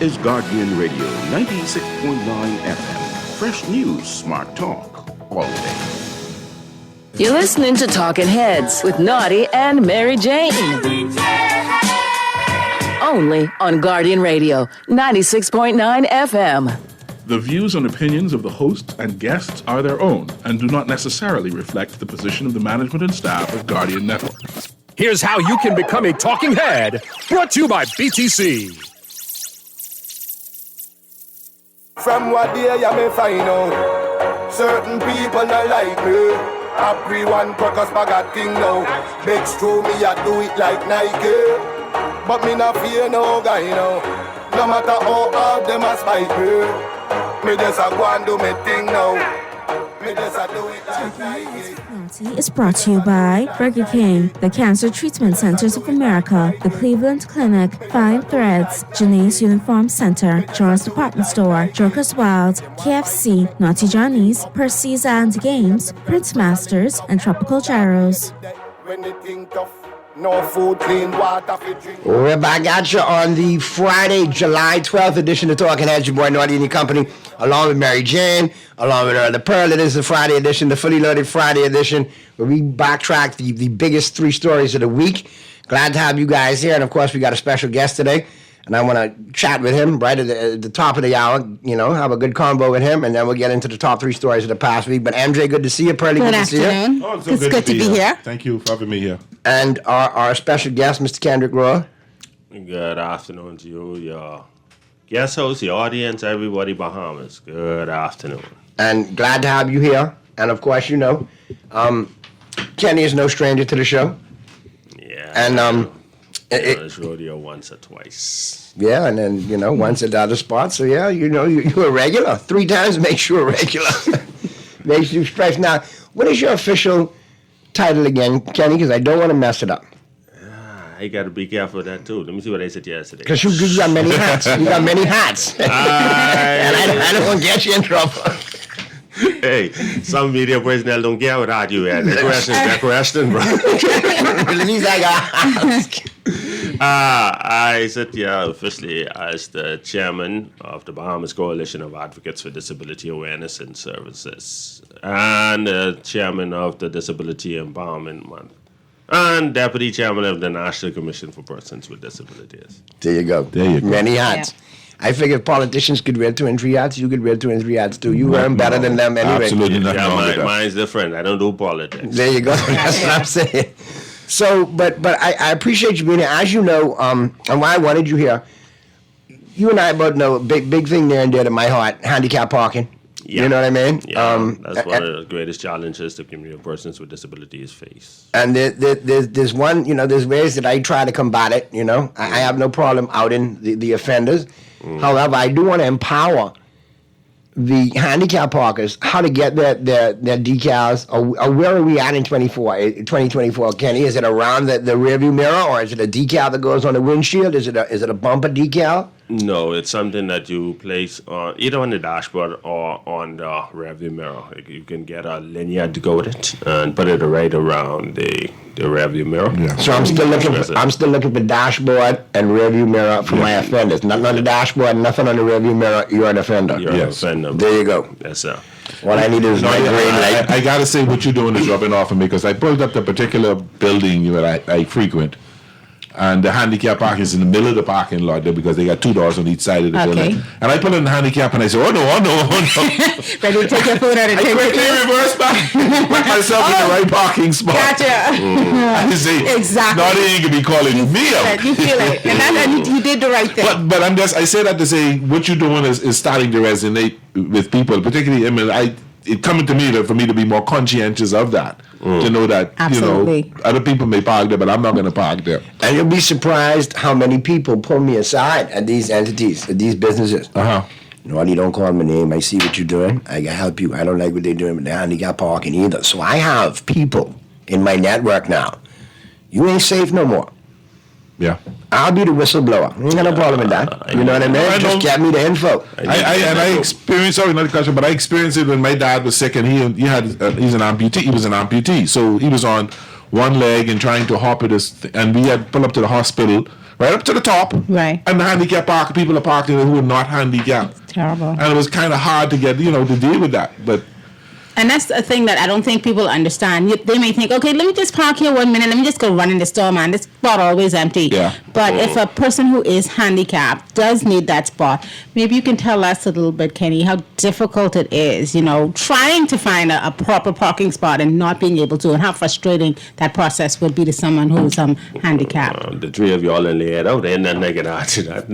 is Guardian Radio 96.9 FM. Fresh news, smart talk, all day. You're listening to Talking Heads with Naughty and Mary Jane. Only on Guardian Radio 96.9 FM. The views and opinions of the host and guests are their own and do not necessarily reflect the position of the management and staff of Guardian Network. Here's how you can become a talking head, brought to you by BTC. From what day you may find out, certain people not like me. I pre one purpose bag a thing now. Big screw me, I do it like Nike. But me not fear no guy, No matter how hard them a spite me, me just a go and do me thing now. Me just a do it like Nike. Is brought to you by Burger King, the Cancer Treatment Centers of America, the Cleveland Clinic, Fine Threads, Janae's Uniform Center, Jones Department Store, Joker's Wild, KFC, Naughty Johnny's, Percy's and Games, Prince Masters, and Tropical Gyros. When they think tough, no food, clean water for drink. We're back at you on the Friday, July 12th edition of Talking Heads. Your boy Naughty and your company, along with Mary Jane, along with the Pearl. It is the Friday edition, the fully loaded Friday edition, where we backtrack the biggest three stories of the week. Glad to have you guys here. And, of course, we got a special guest today. And I want to chat with him right at the top of the hour, have a good convo with him, and then we'll get into the top three stories of the past week. But MJ, good to see you. Pearly, good to see you. Oh, it's good to be here. Thank you for having me here. And our special guest, Mr. Kendrick Roy. Good afternoon to you, your guest host, your audience, everybody Bahamas. Good afternoon. And glad to have you here. And, of course, Kenny is no stranger to the show. Yeah. And this rodeo once or twice. Yeah, and then, once at the other spot. So, yeah, you're a regular. 3 times makes you a regular. Makes you fresh. Now, what is your official title again, Kenny? Because I don't want to mess it up. I got to be careful with that, too. Let me see what I said yesterday. Because you got many hats. You got many hats. And I don't want to get you in trouble. Hey, some media personnel don't care what I do. That question, bro. At least I got ask. I sit here officially as the chairman of the Bahamas Coalition of Advocates for Disability Awareness and Services, and the chairman of the Disability Empowerment Month, and deputy chairman of the National Commission for Persons with Disabilities. There you go. Many hats. Yeah. I figured politicians could wear 2 and 3 hats. You could wear 2 and 3 hats too. You wear them better than them anyway. Absolutely not. Yeah, mine's different. I don't do politics. There you go. That's what I'm saying. So, but I appreciate you being here. As you know, and why I wanted you here, you and I both know a big thing there and dear to my heart, handicap parking. Yeah. You know what I mean? Yeah, that's one of the greatest challenges the community of persons with disabilities face. And there's one, there's ways that I try to combat it, I have no problem outing the offenders. However, I do want to empower the handicap parkers how to get their decals. Or where are we at in 2024, Kenny? Is it around the rearview mirror, or is it a decal that goes on the windshield? Is it a bumper decal? No, it's something that you place either on the dashboard or on the rearview mirror. You can get a linear to go with it and put it right around the rearview mirror. Yeah. So I'm still looking for dashboard and rearview mirror for my offenders. Nothing on the dashboard, nothing on the rearview mirror. You're an offender. You're an offender. There you go. Yes, sir. What I need is my green light. I got to say what you're doing is rubbing off on me, because I pulled up the particular building that I frequent. And the handicap parking is in the middle of the parking lot there, because they got 2 doors on each side of the building. And I put in the handicap and I said, oh no. Ready to take your food out and take it. I reverse back, put myself in the right parking spot. Gotcha. I say, exactly. Not even be calling me up. You feel it. And you did the right thing. But I say that to say what you're doing is starting to resonate with people, particularly, it coming to me for me to be more conscientious of that. To know that, other people may park there, but I'm not going to park there. And you'll be surprised how many people pull me aside at these entities, at these businesses. Naughty, don't call my name. I see what you're doing. I can help you. I don't like what they're doing with the handicap parking either. So I have people in my network now. You ain't safe no more. Yeah. I'll be the whistleblower. I ain't got no problem with that. You know what I mean? Just get me the info. I experienced, sorry, not the question, but I experienced it when my dad was sick, and he's an amputee. He was an amputee. So he was on one leg and trying to hop at and we had pulled up to the hospital right up to the top. Right. And the handicapped people are parking who are not handicapped. Terrible. And it was kind of hard to get, to deal with that. But And that's a thing that I don't think people understand. They may think, okay, let me just park here 1 minute. Let me just go run in the store, man. This spot always empty. Yeah. But if a person who is handicapped does need that spot, maybe you can tell us a little bit, Kenny, how difficult it is, trying to find a proper parking spot and not being able to, and how frustrating that process would be to someone who is handicapped. The three of y'all in the air out there, nothing I can add to that.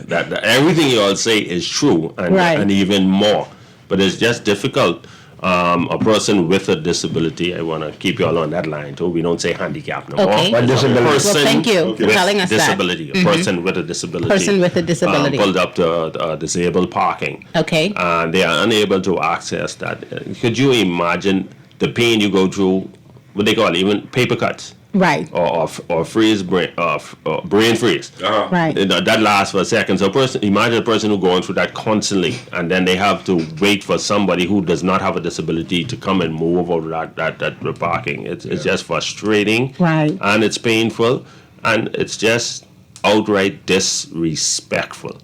That everything you all say is true, and even more. But it's just difficult. A person with a disability, I want to keep you all on that line too. We don't say handicap no more. Okay. What disability? Well, thank you for telling us disability. that. A person with a disability. Person with a disability. Pulled up to disabled parking. Okay. And they are unable to access that. Could you imagine the pain you go through? What they call it, even paper cuts. Right. Or freeze brain freeze. Right. That lasts for a second. So imagine a person who going through that constantly, and then they have to wait for somebody who does not have a disability to come and move over that parking. It's just frustrating. Right. And it's painful, and it's just outright disrespectful.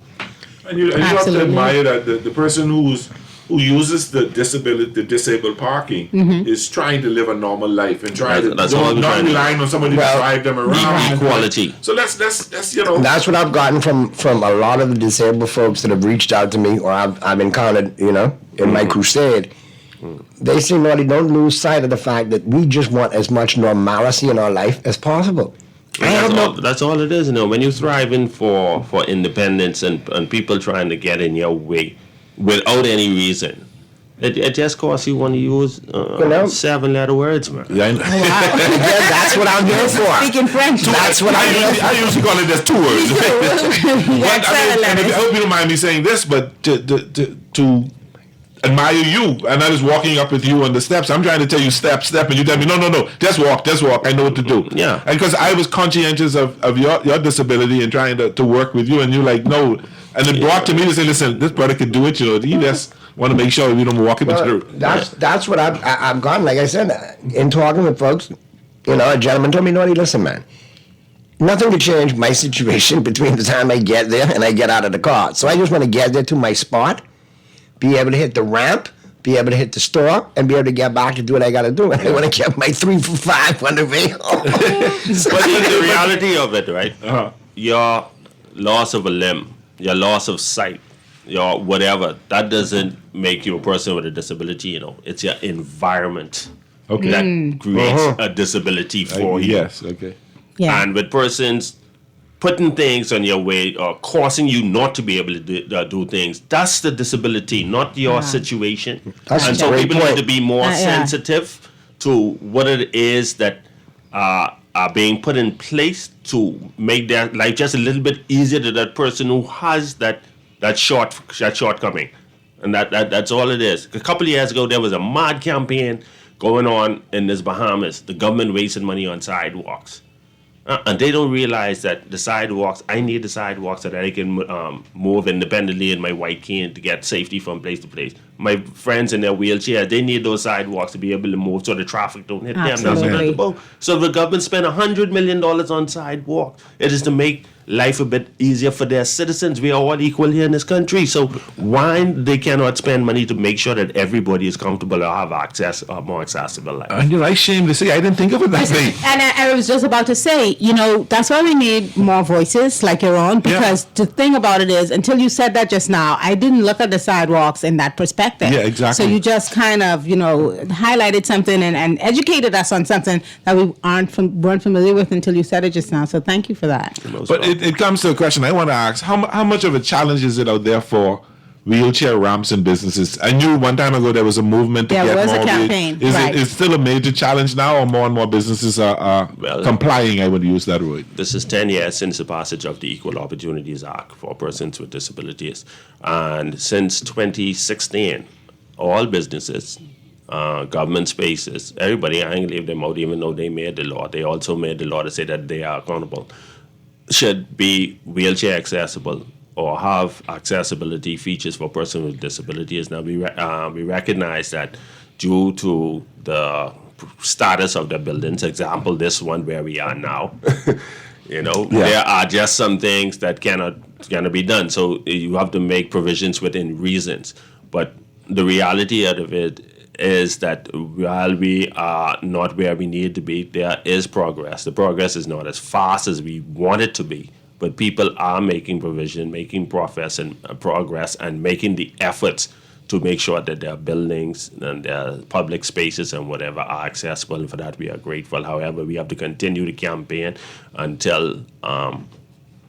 And you have to admire that the person who uses the disabled parking is trying to live a normal life and not relying on somebody to drive them around. Equality. So that's That's what I've gotten from a lot of the disabled folks that have reached out to me, or I've encountered, in my crusade. They say, Naughty, don't lose sight of the fact that we just want as much normalcy in our life as possible. That's all it is. When you're thriving for independence and people trying to get in your way without any reason, it just costs you want to use 7-letter words, man. Yeah, That's what I'm here for. Speaking French. That's what I'm here for. I usually call it just 2 words. And I hope you don't mind me saying this, but to admire you, and I was walking up with you on the steps. I'm trying to tell you step, and you tell me no, just walk. I know what to do. Yeah. And because I was conscientious of your disability and trying to work with you, and you're like, no. And it brought to me to say, listen, this brother could do it. He just want to make sure we don't walk him into the. That's what I've gotten. Like I said, in talking with folks, a gentleman told me, Naughty, listen, man, nothing to change my situation between the time I get there and I get out of the car. So I just want to get there to my spot, be able to hit the ramp, be able to hit the store, and be able to get back to do what I got to do. And I want to get my 3 for $5 on the way home. But the reality of it, right? Your loss of a limb, your loss of sight, your whatever, that doesn't make you a person with a disability. It's your environment that creates a disability for you. Yes, okay. Yeah. And with persons putting things on your way or causing you not to be able to do things, that's the disability, not your situation. That's and a so great people point. need to be more sensitive to what it is that are being put in place to make their life just a little bit easier to that person who has that shortcoming. And that's all it is. A couple of years ago, there was a mad campaign going on in this Bahamas. The government wasting money on sidewalks. And they don't realize that the sidewalks, I need the sidewalks so that I can move independently in my white cane to get safety from place to place. My friends in their wheelchair, they need those sidewalks to be able to move so the traffic don't hit them. That's what it's about. So the government spent $100 million on sidewalks. It is to make life a bit easier for their citizens. We are all equal here in this country. So why they cannot spend money to make sure that everybody is comfortable or have access, or more accessible life? And you're ashamed to say, I didn't think of it that way. And I was just about to say, that's why we need more voices like your own, because the thing about it is, until you said that just now, I didn't look at the sidewalks in that perspective. Yeah, exactly. So you just kind of, highlighted something and educated us on something that we weren't familiar with until you said it just now. So thank you for that. But it comes to a question I want to ask. How much of a challenge is it out there for wheelchair ramps and businesses? I knew one time ago there was a movement to get more. There was a campaign. Is it still a major challenge now, or more and more businesses are complying? I would use that word. This is 10 years since the passage of the Equal Opportunities Act for persons with disabilities. And since 2016, all businesses, government spaces, everybody, I ain't leave them out even though they made the law. They also made the law to say that they are accountable, should be wheelchair accessible or have accessibility features for persons with disabilities. Now, we recognize that due to the status of the buildings, example, this one where we are now, There are just some things that cannot be done. So you have to make provisions within reasons. But the reality out of it is that while we are not where we need to be, there is progress. The progress is not as fast as we want it to be, but people are making provision, making progress and making the efforts to make sure that their buildings and their public spaces and whatever are accessible. And for that, we are grateful. However, we have to continue the campaign until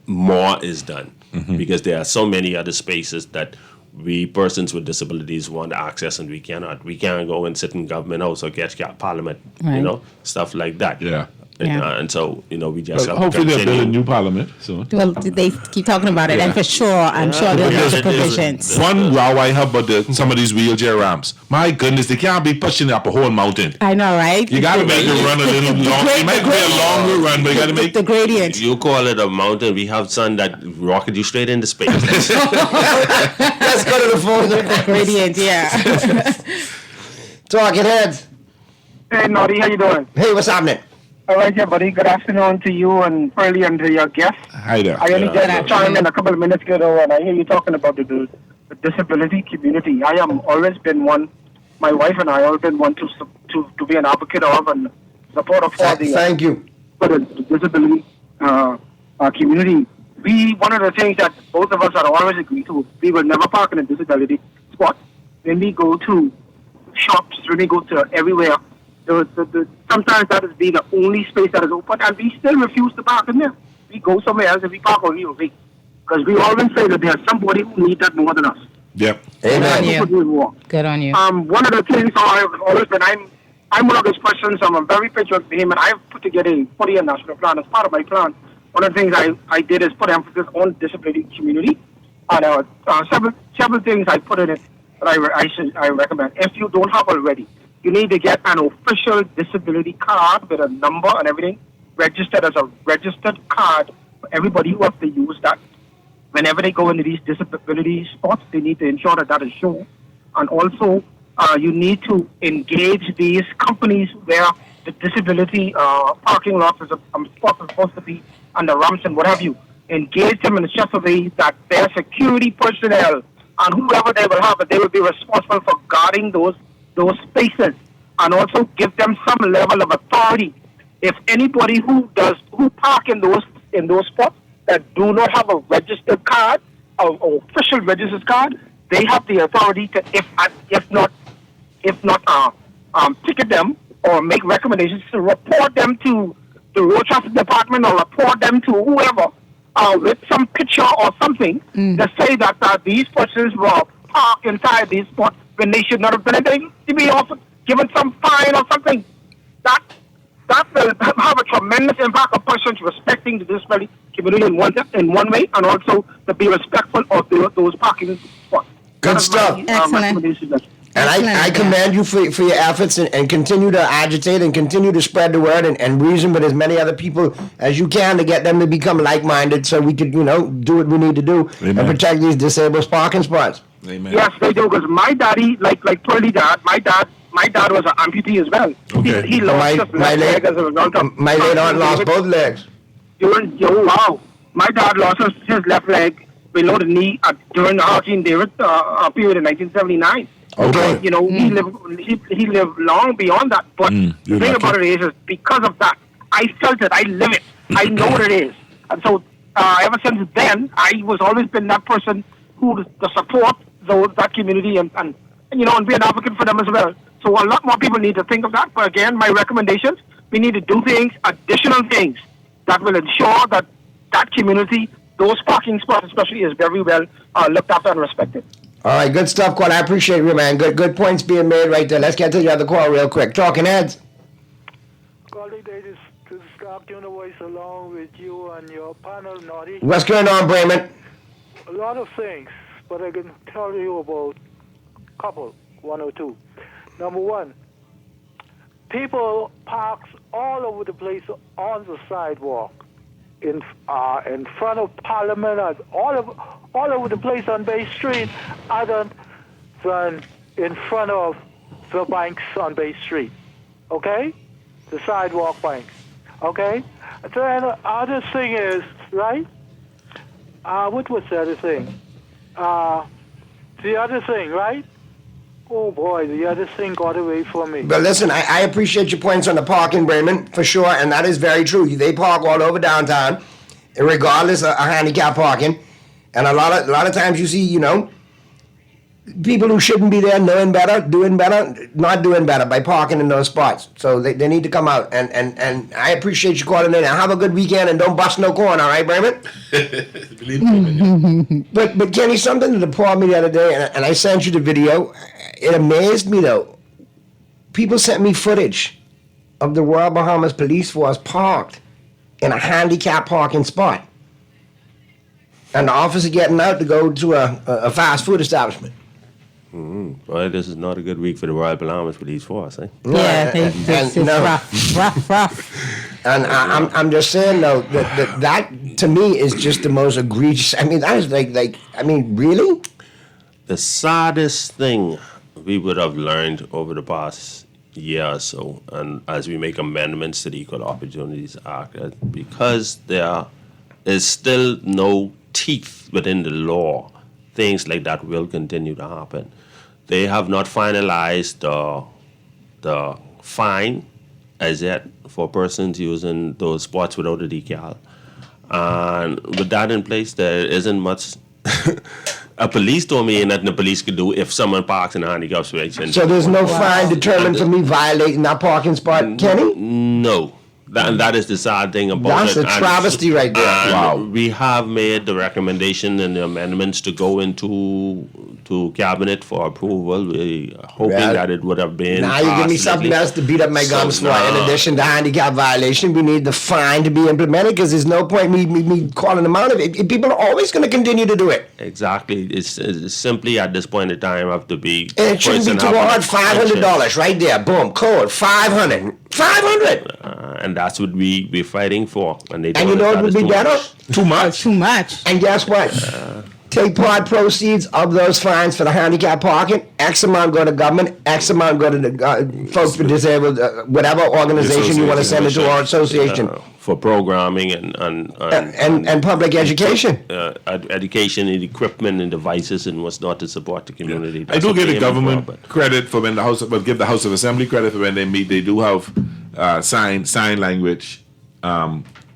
more is done, because there are so many other spaces that we persons with disabilities want access and we cannot. We can't go and sit in government house or catch parliament, Right. Stuff like that. Yeah. And so, we just have Hopefully to they'll build a continue. new parliament soon. Well, they keep talking about it, Yeah. and for sure, I'm sure they'll make the provisions. One row I have about some of these wheelchair ramps. My goodness, they can't be pushing up a whole mountain. I know, right? You got to make it run a little long. It might be a longer run, but you got to make the gradient. You call it a mountain. We have sun that rocket you straight into space. Let's go to the phone. The gradient, yeah. Talking heads. Hey, Noddy, how you doing? Hey, what's happening? All right, yeah, buddy. Good afternoon to you and Pearlie and to your guest. Hi there. I only just chimed in a couple of minutes ago, and I hear you talking about the disability community. I am always been one. My wife and I always been one to be an advocate of and supporter for the Thank you. For the disability community. One of the things that both of us are always agree to, we will never park in a disability spot. When we go to shops, when we go to everywhere, sometimes that is be the only space that is open, and we still refuse to park in there. We go somewhere else and we park on real big. Because we always say that there's somebody who needs that more than us. Yep. Amen. Good on you. One of the things I've always been, I'm one of those persons, I'm a very patriotic for him, and I've put together a 40-year national plan. As part of my plan, one of the things I did is put emphasis on disability community. And several things I put in it that I recommend. If you don't have already, you need to get an official disability card with a number and everything, registered as a registered card for everybody who has to use that. Whenever they go into these disability spots, they need to ensure that is shown. And also, you need to engage these companies where the disability parking lots is supposed to be, and the ramps and what have you. Engage them in such a way that their security personnel and whoever they will have, they will be responsible for guarding those spaces, and also give them some level of authority. If anybody who park in those spots that do not have a registered card, or official registered card, they have the authority to, if not ticket them or make recommendations to report them to the road traffic department or report them to whoever with some picture or something to say that these persons were parked inside these spots when they should not have been. They to be offered, given some fine or something. That will have a tremendous impact on persons respecting the disability community in one way, and also to be respectful of those parking spots. Good stuff. Excellent. And I commend you for your efforts and continue to agitate and continue to spread the word and reason with as many other people as you can to get them to become like-minded so we could, do what we need to do and protect these disabled parking spots. Amen. Yes, they do. Because my daddy, like Pearlie dad, my dad was an amputee as well. Okay. He lost his left leg as a result of... My late aunt lost both legs. Wow. My dad lost his left leg below the knee during the Hurricane David period in 1979. Okay. He lived long beyond that. But the thing about it is because of that, I felt it. I live it. I know what it is. And so ever since then, I was always been that person who to support that community and be an advocate for them as well. So a lot more people need to think of that. But again, my recommendations, we need to do additional things that will ensure that community, those parking spots especially, is very well looked after and respected. All right, good stuff, Quad. I appreciate you, man. Good points being made right there. Let's get to the other call real quick. Talking heads. Calling this is Clark Univoice along with you and your panel, Noddy. What's going on, Brayman? A lot of things, but I can tell you about a couple, one or two. Number one, people parks all over the place on the sidewalk, in front of Parliament, and all over the place on Bay Street, other than in front of the banks on Bay Street. Okay, the sidewalk banks. Okay, Then the other thing is, right? What was the other thing? The other thing, right? Oh boy, the other thing got away from me. But listen, I appreciate your points on the parking, Raymond, for sure, and that is very true. They park all over downtown, regardless of handicap parking, and a lot of times you see, people who shouldn't be there doing better, not doing better by parking in those spots. So they need to come out, and I appreciate you calling in. Have a good weekend, and don't bust no corn, all right, Raymond? Believe me. But Kenny, something that appalled me the other day, and I sent you the video. It amazed me, though. People sent me footage of the Royal Bahamas Police Force parked in a handicapped parking spot. And the officer getting out to go to a fast food establishment. Well, this is not a good week for the Royal Bahamas Police Force, eh? Yeah, it's rough. And I'm just saying, though, that to me is just the most egregious. I mean, that is really? The saddest thing we would have learned over the past year or so, and as we make amendments to the Equal Opportunities Act, because there is still no teeth within the law, things like that will continue to happen. They have not finalized the fine as yet for persons using those spots without a decal. And with that in place, there isn't much a police told me nothing the police could do if someone parks in a handicap space. So there's no fine determined for me violating that parking spot, Kenny? No. And that is the sad thing about That's it. a travesty right there. Wow. We have made the recommendation and the amendments to go into cabinet for approval. We are hoping that it would have been. Now you give me something else to beat up my gums for. In addition to handicap violation, we need the fine to be implemented because there's no point me calling them out of it. People are always going to continue to do it. Exactly. It's simply at this point in time have to be. And it shouldn't be too hard. $500 right there. Boom. Code. $500. $500. And that's what we're fighting for. And you know what would be better? Too much. Too much. And guess what? Take part proceeds of those fines for the handicap parking. X amount go to government. X amount go to the folks with disabled, whatever organization you want to send it to, or association. For programming and public education. Education and equipment and devices and what's not to support the community. I do give the government credit for when the House, but give the House of Assembly credit for when they meet. They do have sign language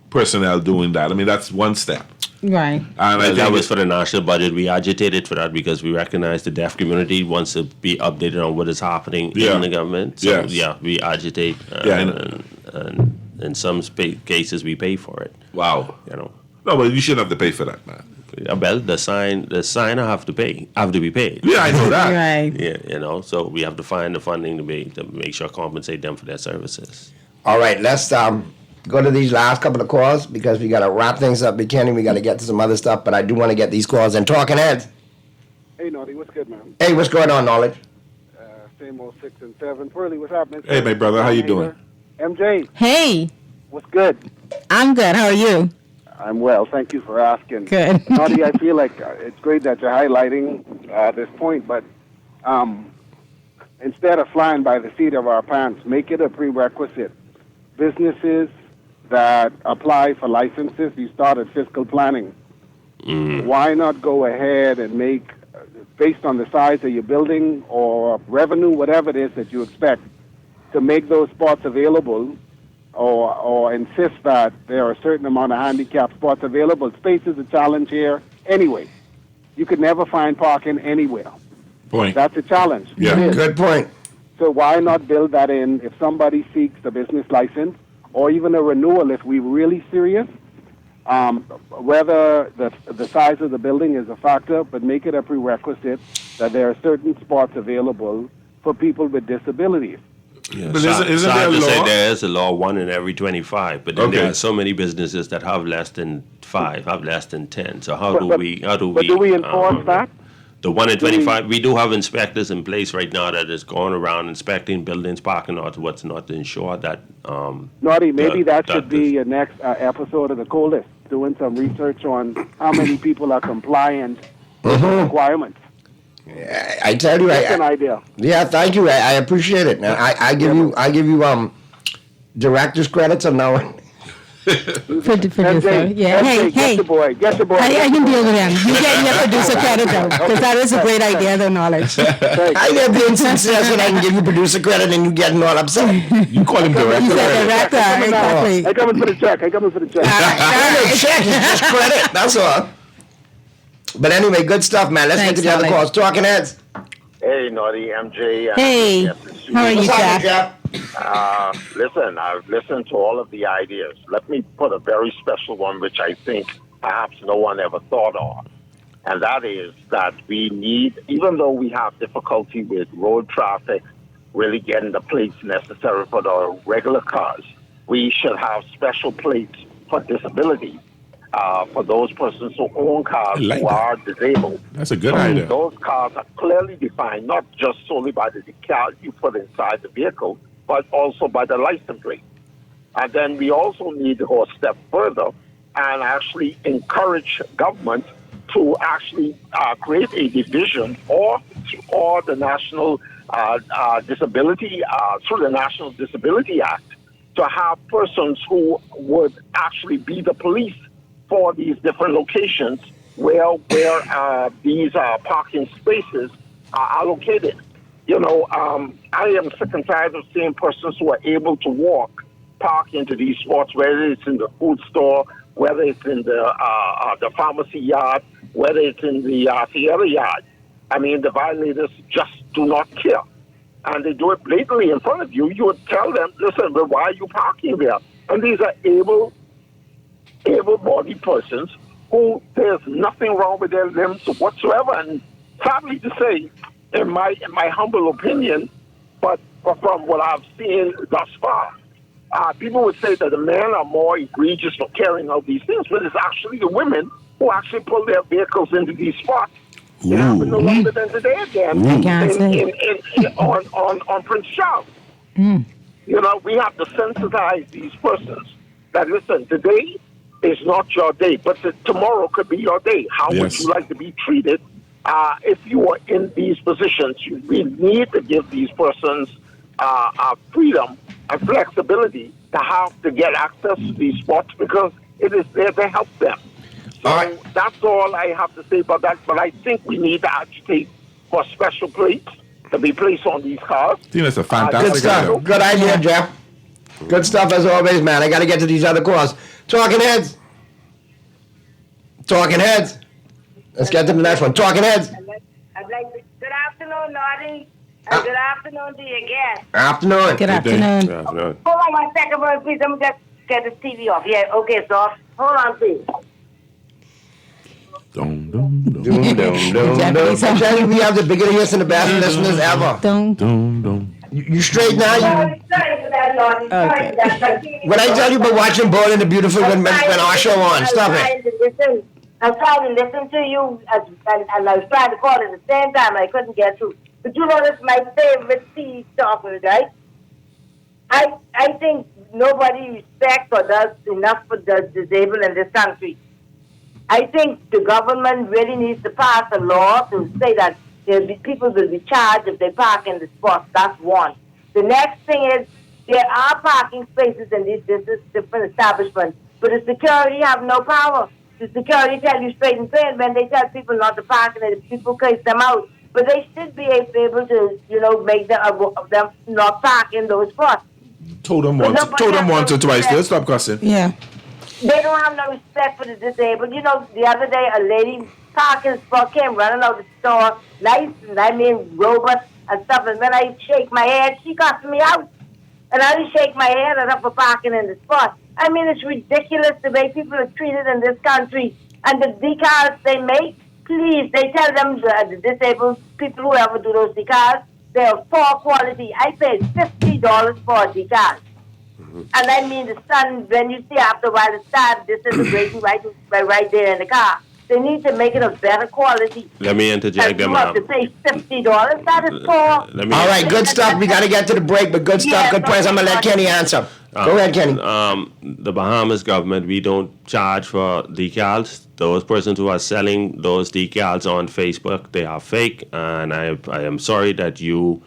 personnel doing that. I mean, that's one step. Right. And that was for the national budget. We agitated for that because we recognize the deaf community wants to be updated on what is happening in the government. So, we agitate. And in some cases, we pay for it. Wow. No, but you shouldn't have to pay for that, man. Well, the signer have to be paid. Yeah, I know that. Right. Yeah, so we have to find the funding to make sure compensate them for their services. All right, let's go to these last couple of calls because we got to wrap things up, Kenny. We got to get to some other stuff, but I do want to get these calls in. Talking Heads. Hey, Naughty, what's good, man? Hey, what's going on, Knowledge? Same old 6 and 7. Pearly, what's happening? Hey, my brother, how you doing? MJ. Hey. What's good? I'm good. How are you? I'm well. Thank you for asking. Good. Naughty, I feel like it's great that you're highlighting this point, but instead of flying by the seat of our pants, make it a prerequisite. Businesses that apply for licenses, you started fiscal planning. Why not go ahead and make, based on the size of your building or revenue, whatever it is that you expect, to make those spots available or insist that there are a certain amount of handicapped spots available. Space is a challenge here anyway. You could never find parking anywhere. Point. That's a challenge. Yeah, good point. So why not build that in if somebody seeks a business license or even a renewal if we're really serious? Whether the size of the building is a factor, but make it a prerequisite that there are certain spots available for people with disabilities. Yeah, but isn't there a law? Say there is a law 1 in every 25, but then there are so many businesses that have less than 5, have less than 10. So how do we enforce that? The 1 in 25, we do have inspectors in place right now that is going around inspecting buildings, parking lots, what's not to ensure that. Naughty, maybe that should be a next episode of the Coldest, doing some research on how many people are compliant with the requirements. I tell you, That's an idea. Yeah, thank you. I appreciate it. Now, I give you director's credits on knowing For the yeah. MJ, get your boy. Get your boy. I can deal with him. You get your producer credit though, because that is a great idea, though, knowledge. I never been sincere when I can give you producer credit and you getting all upset. You call him director. You said director, exactly. I coming for the check. Check, it's just credit. That's all. But anyway, good stuff, man. Let's get to the other calls. Talking Heads. Hey, Naughty MJ. Hey, how are you, Jeff? Listen, I've listened to all of the ideas. Let me put a very special one, which I think perhaps no one ever thought of. And that is that we need, even though we have difficulty with road traffic, really getting the plates necessary for the regular cars, we should have special plates for disability. For those persons who own cars who are disabled. That's a good idea. Those cars are clearly defined, not just solely by the decal you put inside the vehicle, but also by the license plate. And then we also need to go a step further and actually encourage government to actually create a division or the National Disability, through the National Disability Act, to have persons who would actually be the police for these different locations where these parking spaces are located. You know, I am sick and tired of seeing persons who are able to walk, park into these spots, whether it's in the food store, whether it's in the pharmacy yard, whether it's in the theater yard. I mean, the violators just do not care. And they do it blatantly in front of you. You would tell them, listen, but why are you parking there? And these are able-bodied persons who there's nothing wrong with their limbs whatsoever. And sadly to say, in my humble opinion, but from what I've seen thus far, people would say that the men are more egregious for carrying out these things, but it's actually the women who actually pull their vehicles into these spots. It happened no longer than today again on Prince Charles. You know, we have to sensitize these persons that, listen, today is not your day, but tomorrow could be your day. How would you like to be treated if you are in these positions? We need to give these persons freedom and flexibility to have to get access to these spots because it is there to help them. So that's all I have to say about that. But I think we need to agitate for special plates to be placed on these cars. I think that's a fantastic Good stuff. Good idea, Jeff. Good stuff as always, man. I got to get to these other calls. Talking Heads. Talking Heads. Let's get to the next one. Talking Heads. Good afternoon, Naughty. And good afternoon to you again. Afternoon. Good afternoon. Hold on 1 second, please. Let me just get this TV off. Yeah, okay, so hold on, please. I tell you, we have the biggest and the best listeners ever. You straight now? When I tell you about watching Bold and the Beautiful when our show on, stop it. I'm trying to listen to you, and I was trying to call at the same time. I couldn't get through. But you know, this is my favorite TV talker, right? I think nobody respects or does enough for the disabled in this country. I think the government really needs to pass a law to say that people will be charged if they park in the spots. That's one. The next thing is there are parking spaces in these different establishments, but the security have no power. The security tell you straight and plain when they tell people not to park and the people case them out. But they should be able to, make them not park in those spots. Told them once or twice. Let's stop cussing. Yeah. They don't have no respect for the disabled. You know, the other day a lady parking spot came running out the store, nice and robust and stuff. And when I shake my head, she cussed me out. And I just shake my head at her for parking in the spot. I mean, it's ridiculous the way people are treated in this country. And the decals they make, please, they tell them the disabled people who ever do those decals, they're poor quality. I paid $50 for a decal. And I mean, the sun, when you see after a while, it starts disintegrating right there in the car. They need to make it of better quality. Let me interject them. You have to pay $50. That is poor. All right, good stuff. We got to get to the break, but good stuff, good points. I'm going to let Kenny answer. Go ahead, Kenny. The Bahamas government, we don't charge for decals. Those persons who are selling those decals on Facebook, they are fake. And I am sorry that you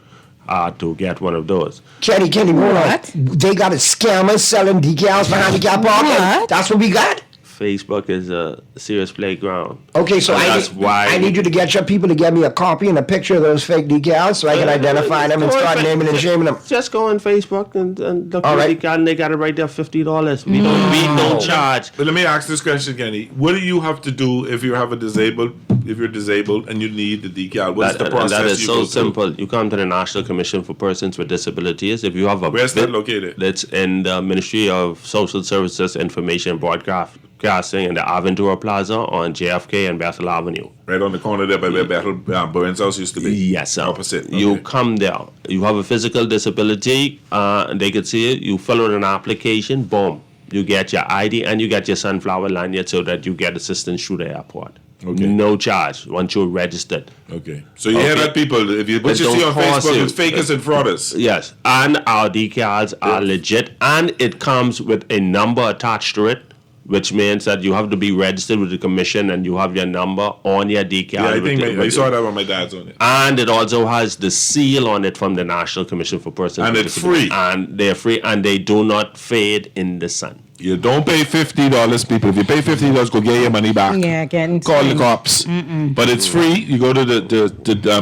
to get one of those. Kenny, hold on. They got a scammer selling decals for handicap parking. That's what we got. Facebook is a serious playground. Okay, so I need you to get your people to get me a copy and a picture of those fake decals so I can identify them and start naming and shaming them. Just go on Facebook and look at the decal, and they got it right there, $50. We don't charge. But let me ask this question, Kenny. What do you have to do if you're disabled and you need the decal? What's the process? That is so simple. You come to the National Commission for Persons with Disabilities. If you have where's that located? It's in the Ministry of Social Services, Information Broadcasting in the Aventura Plaza on JFK and Bethel Avenue. Right on the corner there by where Bethel Burns House used to be? Yes, sir. Opposite. Okay. You come there. You have a physical disability, and they can see it. You fill out an application, boom. You get your ID and you get your sunflower lanyard so that you get assistance through the airport. Okay. No charge once you're registered. Okay. So you hear that, people? What you see on Facebook is fakers and frauders. Yes. And our decals are legit, and it comes with a number attached to it, which means that you have to be registered with the commission and you have your number on your decal. Yeah, I think I saw that when my dad's on it. And it also has the seal on it from the National Commission for Persons with free. Disabilities. And they're free, and they do not fade in the sun. You don't pay $50, people. If you pay $50, go get your money back. Yeah, again. Call the cops. But it's free. You go to the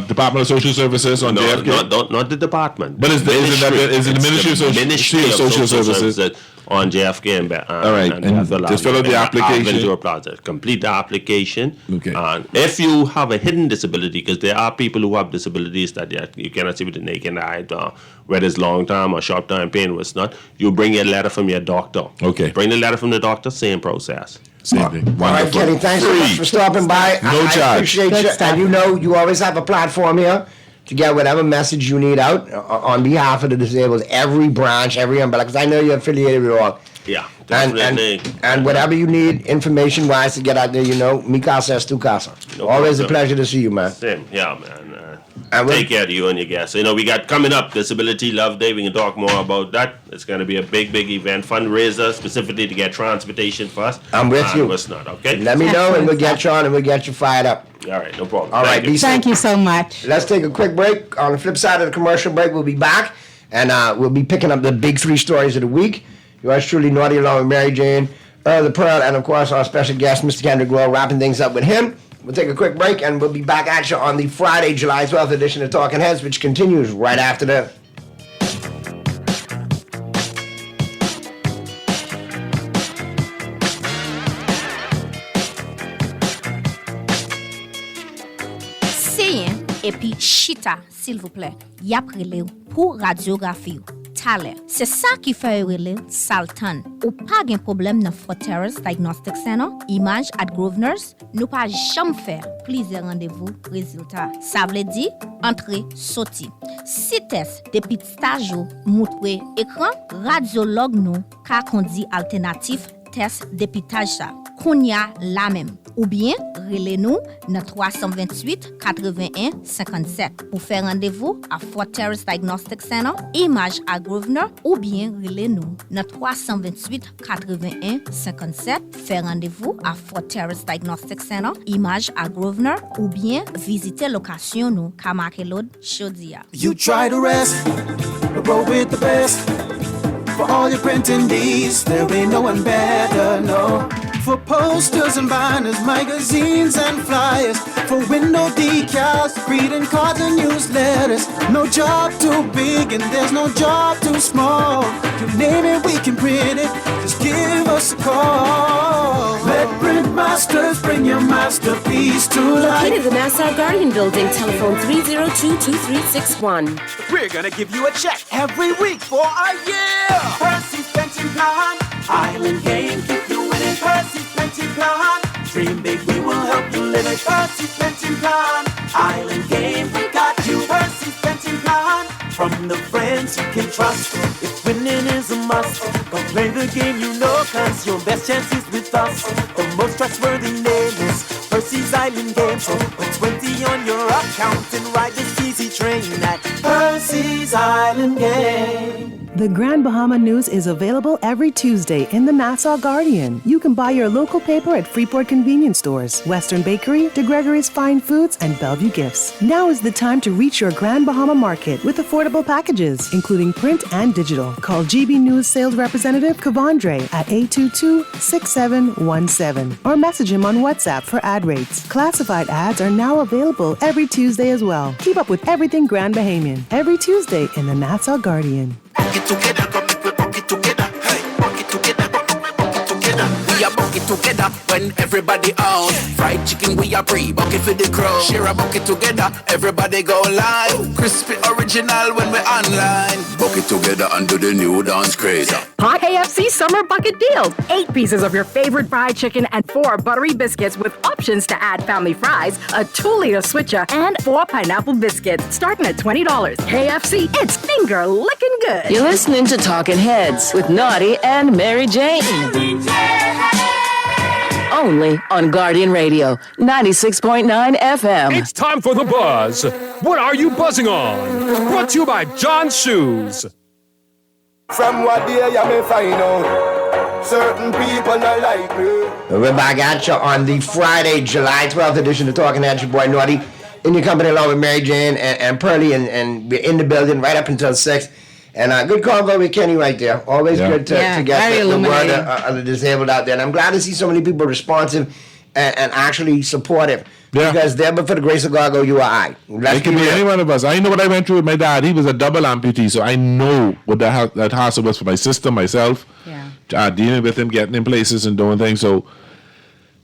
Department of Social Services on JFK. Not the department. But is it the Ministry of Social Services? On JFK and all right, and just fill out the application. Plaza. Complete the application. Okay. And if you have a hidden disability, because there are people who have disabilities that you cannot see with the naked eye, whether it's long-term or short-term pain, or it's not, you bring a letter from your doctor. Okay. Bring the letter from the doctor, same process. Same thing. All right, Kenny, thanks so much for stopping by. No charge. I appreciate you. And you always have a platform here to get whatever message you need out on behalf of the disabled, every branch, every umbrella, because I know you're affiliated with all. Yeah, definitely. And whatever you need information-wise to get out there, mi casa es tu casa. Always a pleasure to see you, man. Same, yeah, man. Take care of you and your guests. We got coming up Disability Love Day. We can talk more about that. It's going to be a big event, fundraiser specifically to get transportation for us. I'm with you. What's not, okay? Let me know and we'll get you on and we'll get you fired up. All right, no problem. All right, Thank you so much. Let's take a quick break. On the flip side of the commercial break, we'll be back and we'll be picking up the big 3 stories of the week. Yours truly, Naughty, along with Mary Jane, Earl the Pearl, and of course our special guest, Mr. Kendrick Lowe, wrapping things up with him. We'll take a quick break and we'll be back at you on the Friday, July 12th edition of Talking Heads, which continues right after this. Seyen epi chita, s'il vous plaît, yap rele pour radiographie. Taler. C'est ça qui fait rele Salton. Ou pas gen problème dans Forterrace Diagnostic Center, Image at Grosvenor's, nous pas jamais faire plusieurs rendez-vous résultats. Ça veut dire entrer sorti. Si test depuis stage montre écran, radiologue nous ka conduit alternatif test dépitage ça. Kounya la même. Ou bien, relez-nous dans 328 81 57 pour faire rendez-vous à Forterrace Diagnostic Center, Image à Grosvenor, ou bien relez-nous dans 328 81 57, faire rendez-vous à Forterrace Diagnostic Center, Image à Grosvenor, ou bien visiter location nous Kamakelod Chodia. You try to rest, but roll with the best. For all your printing needs, there ain't no one better, no. For posters and banners, magazines and flyers. For window decals, greeting cards and newsletters. No job too big and there's no job too small. You name it, we can print it. Just give us a call. Let Print Masters bring your masterpiece to life. Located in the Nassau Guardian Building, telephone 302-2361. We're gonna give you a check every week for a year. Percy's Pension Plan, Island Game, keep you winning. Percy's Pension Plan, dream big, we will help you live it. Percy's Pension Plan, Island Game, we got you. Percy's Pension Plan, from the friends you can trust. If winning is a must, go play the game you know, cause your best chance is with us. The most trustworthy name is Percy's Island Game. So put 20 on your account and ride this easy train at Percy's Island Game. The Grand Bahama News is available every Tuesday in the Nassau Guardian. You can buy your local paper at Freeport convenience stores, Western Bakery, De Gregory's Fine Foods, and Bellevue Gifts. Now is the time to reach your Grand Bahama market with affordable packages, including print and digital. Call GB News sales representative Kavandre at 822-6717 or message him on WhatsApp for ad rates. Classified ads are now available every Tuesday as well. Keep up with everything Grand Bahamian every Tuesday in the Nassau Guardian. We are bucket together when everybody out. Fried chicken we are free, bucket for the crowd. Share a bucket together, everybody go live. Crispy original when we online. Bucket together under the new dance craze. Hot KFC Summer Bucket Deal. 8 pieces of your favorite fried chicken and 4 buttery biscuits with options to add family fries, a 2-liter switcher, and 4 pineapple biscuits, starting at $20. KFC, it's finger licking good. You're listening to Talking Heads with Naughty and Mary Jane. Only on Guardian Radio, 96.9 FM. It's time for The Buzz. What are you buzzing on? Brought to you by John's Shoes. From what day you may find out, certain people not like me. We're back at you on the Friday, July 12th edition of Talking Heads. Your boy Naughty in your company along with Mary Jane and Pearlie, and we're in the building right up until 6. And good convo with Kenny right there. Always good to get the word of the disabled out there. And I'm glad to see so many people responsive and actually supportive. Yeah. Because there, but for the grace of God, go you or I. It can be any one of us. I know what I went through with my dad. He was a double amputee, so I know what that hassle was for my sister, myself. Dealing with him, getting in places and doing things. So,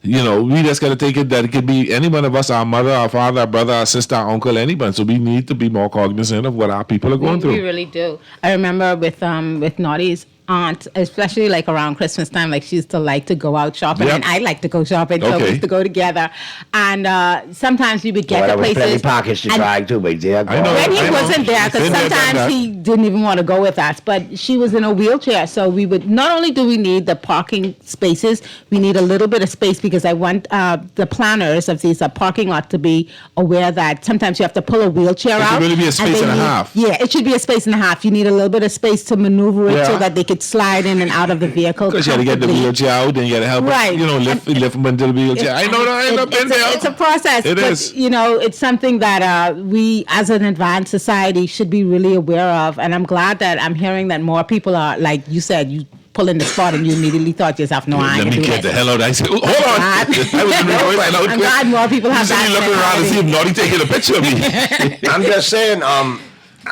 you know, we just got to take it that it could be any one of us, our mother, our father, our brother, our sister, our uncle, anyone. So we need to be more cognizant of what our people are going through. We really do. I remember with Naughty's aunt, especially like around Christmas time, like she used to like to go out shopping, and I like to go shopping, so we used to go together. And sometimes we would get to places. Plenty pockets to drag too, but yeah. When he wasn't there, because sometimes he didn't even want to go with us, but she was in a wheelchair, so we would, not only do we need the parking spaces, we need a little bit of space, because I want the planners of these parking lots to be aware that sometimes you have to pull a wheelchair out. It should really be a space and a half. Yeah, it should be a space and a half. You need a little bit of space to maneuver it so that they could slide in and out of the vehicle. Because you got to get the wheelchair out and you got to help lift them into the wheelchair. I know that. I've been there. It's a process. It but, is. You know, it's something that we, as an advanced society, should be really aware of. And I'm glad that I'm hearing that more people are, like you said, you pull in the spot and you immediately thought to yourself, no, I ain't Let me get the hell out. I said, hold on. I was in reverse. I'm glad more people have that. Looking around to see if Naughty taking a picture of me. I'm just saying,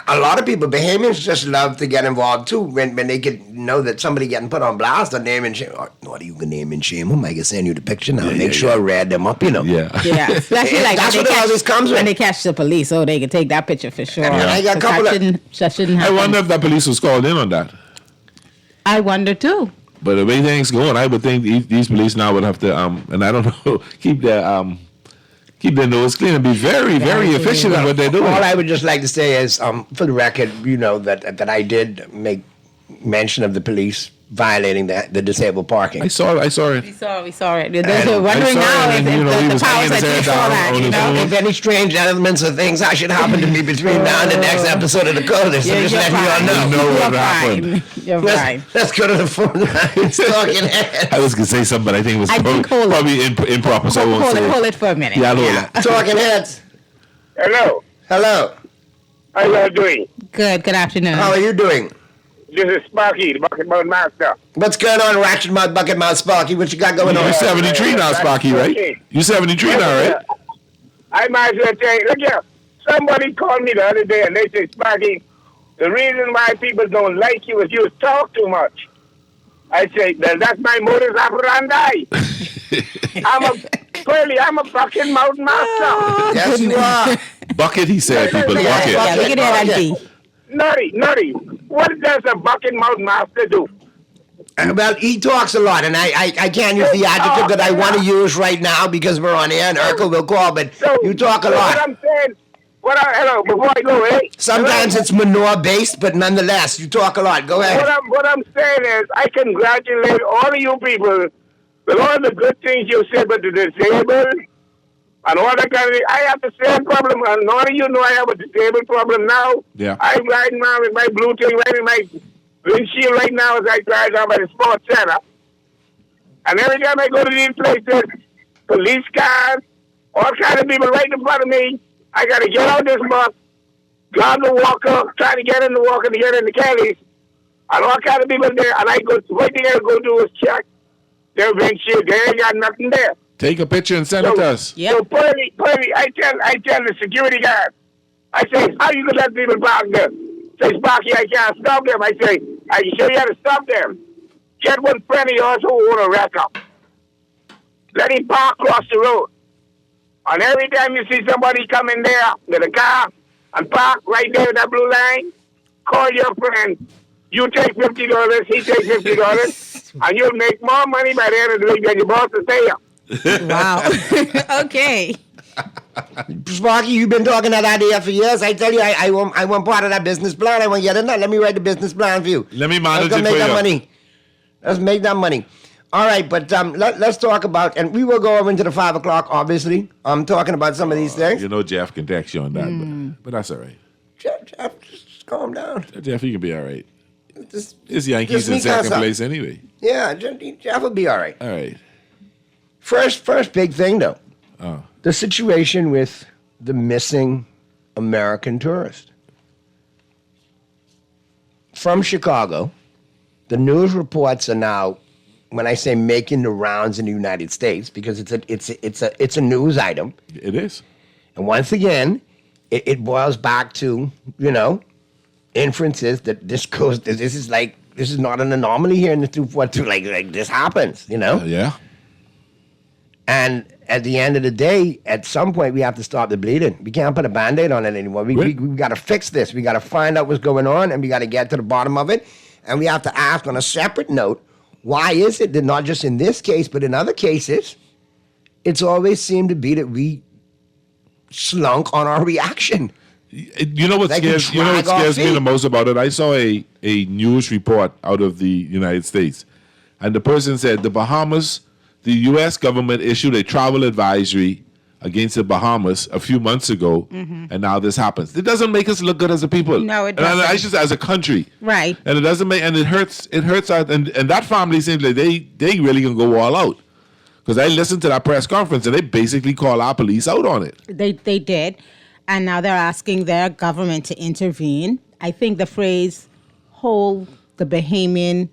a lot of people, Bahamians, just love to get involved too when they could know that somebody getting put on blast or name and shame. Oh, Naughty, you can name and shame them. I can send you the picture now. Make sure I read them up, you know. Yeah, especially like that's what all this comes with. When they catch the police, so they can take that picture for sure. I got a couple that shouldn't happen. I wonder if the police was called in on that. I wonder too. But the way things going, I would think these police now would have to, and I don't know, keep their nose clean and be very, very efficient at what they're doing. All I would just like to say is, for the record, you know, that I did make mention of the police violating the disabled parking. I saw it. We saw it. They're wondering now if the powers that they saw that, you know. If any strange elements or things that should happen to me between now and the next episode of the Coldest, I'm just letting you all know. You know what happened. You're fine. Let's go to the phone lines. Talking Heads. I was going to say something, but I think it was probably improper, so I won't say it. Hold it for a minute. Yeah, I'll hold it. Talking Heads. Hello. Hello. How you all doing? Good afternoon. How are you doing? This is Sparky, the Bucket Mouth Master. What's going on, Ratchet Mouth, Bucket Mouth, Sparky? What you got going on? You're 73 now, Sparky, right? You're 73 now, right? I might as well tell you, look here, somebody called me the other day and they said, Sparky, the reason why people don't like you is you talk too much. I say, that's my modus operandi. I'm a Bucket Mouth Master. Yes, you are. Bucket, he said, people. Bucket. Yeah, look at that. Naughty, what does a Bucket Mouth Master do? Well, he talks a lot, and I can't use the adjective that I want to use right now because we're on air and Urkel will call, but you talk a lot. What I'm saying, hello, before I go, sometimes it's manure-based, but nonetheless, you talk a lot. Go ahead. What I'm saying is, I congratulate all of you people with all the good things you said about the disabled and all that kind of thing. I have the same problem, and none of you know I have a disabled problem now. Yeah. I'm riding around with my blue thing, riding my windshield right now as I drive down by the sports center. And every time I go to these places, police cars, all kinds of people right in front of me. I got to get out this bus, grab the walker, try to get in the walker to get in the caddies. And all kinds of people there. And I go, first thing I go do is check their windshield. They ain't got nothing there. Take a picture and send it to us. So Pearly, I tell the security guard, I say, how you gonna let people park there? Say, Sparky, I can't stop them. I say, are you sure you have to stop them? Get one friend of yours who own a record. Let him park across the road. And every time you see somebody come in there with a car and park right there in that blue line, call your friend. You take $50, he takes $50, and you'll make more money by the end of the week than your boss will pay you. Wow. Okay. Sparky, you've been talking that idea for years. I tell you, I want part of that business plan. I want to get in that. Let me write the business plan for you. Let me manage Let's it make for that you. money. Let's make that money. All right, but let's talk about, and we will go over into the 5 o'clock, obviously. I'm talking about some of these things. You know Jeff can text you on that, but that's all right. Jeff, just calm down. Jeff, he can be all right. Just His Yankees in sneak out second some. place anyway. Yeah, Jeff will be all right. All right. First big thing, though. Oh. The situation with the missing American tourist. From Chicago, the news reports are now, when I say making the rounds in the United States, because it's a news item. It is. And once again, it boils back to, inferences that this is not an anomaly here in the 242. Like this happens, Yeah. And at the end of the day, at some point, we have to stop the bleeding. We can't put a Band-Aid on it anymore. We got to fix this. We got to find out what's going on, and we got to get to the bottom of it. And we have to ask on a separate note, why is it that not just in this case, but in other cases, it's always seemed to be that we slunk on our reaction. You know what scares me the most about it? I saw a news report out of the United States, and the person said the Bahamas, the U.S. government issued a travel advisory against the Bahamas a few months ago, and now this happens. It doesn't make us look good as a people. No, it And doesn't. I should say as a country. Right. And it doesn't make, and it hurts out, and that family seems like they really gonna go all out. Because I listened to that press conference and they basically call our police out on it. They did. And now they're asking their government to intervene. I think the phrase hold the Bahamian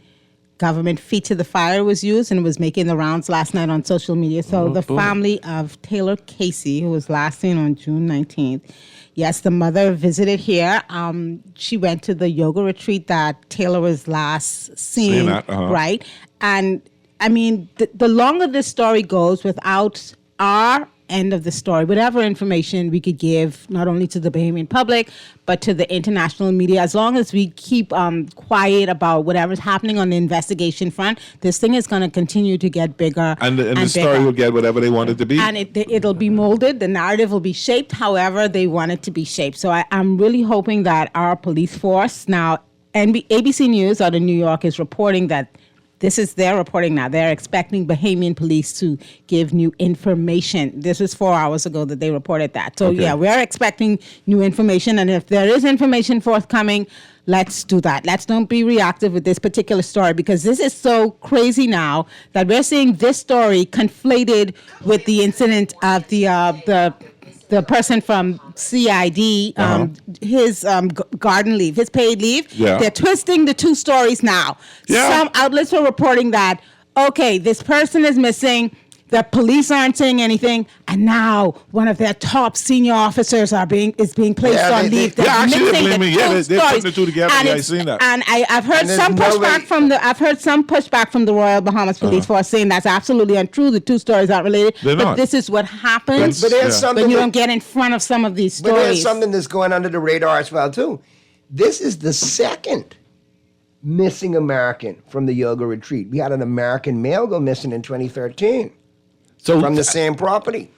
government feet to the fire was used, and it was making the rounds last night on social media. So the family of Taylor Casey, who was last seen on June 19th, yes, the mother visited here. She went to the yoga retreat that Taylor was last seen, right? And I mean, the longer this story goes without our end of the story, whatever information we could give, not only to the Bahamian public, but to the international media, as long as we keep quiet about whatever's happening on the investigation front, this thing is going to continue to get bigger. And the bigger. story will get whatever they want it to be. And it'll be molded. The narrative will be shaped however they want it to be shaped. So I'm really hoping that our police force, now, ABC News out of New York is reporting that this is their reporting now. They're expecting Bahamian police to give new information. This was 4 hours ago that they reported that. So, yeah, we're expecting new information. And if there is information forthcoming, let's do that. Let's don't be reactive with this particular story, because this is so crazy now that we're seeing this story conflated with the incident of the person from CID, his garden leave, his paid leave. Yeah. They're twisting the two stories now. Yeah. Some outlets are reporting that, okay, this person is missing, the police aren't saying anything, and now one of their top senior officers is being placed on leave. They're actually mixing they're blaming, they're putting the two together. And Yeah, I've seen that. And I've heard And there's some no pushback way- from the Royal Bahamas Police Force saying that's absolutely untrue. The two stories aren't related. They're but not. this is what happens But there's something when you that- don't get in front of some of these But there's stories. something that's going under the radar as well, too. This is the second missing American from the yoga retreat. We had an American male go missing in 2013 from the same property.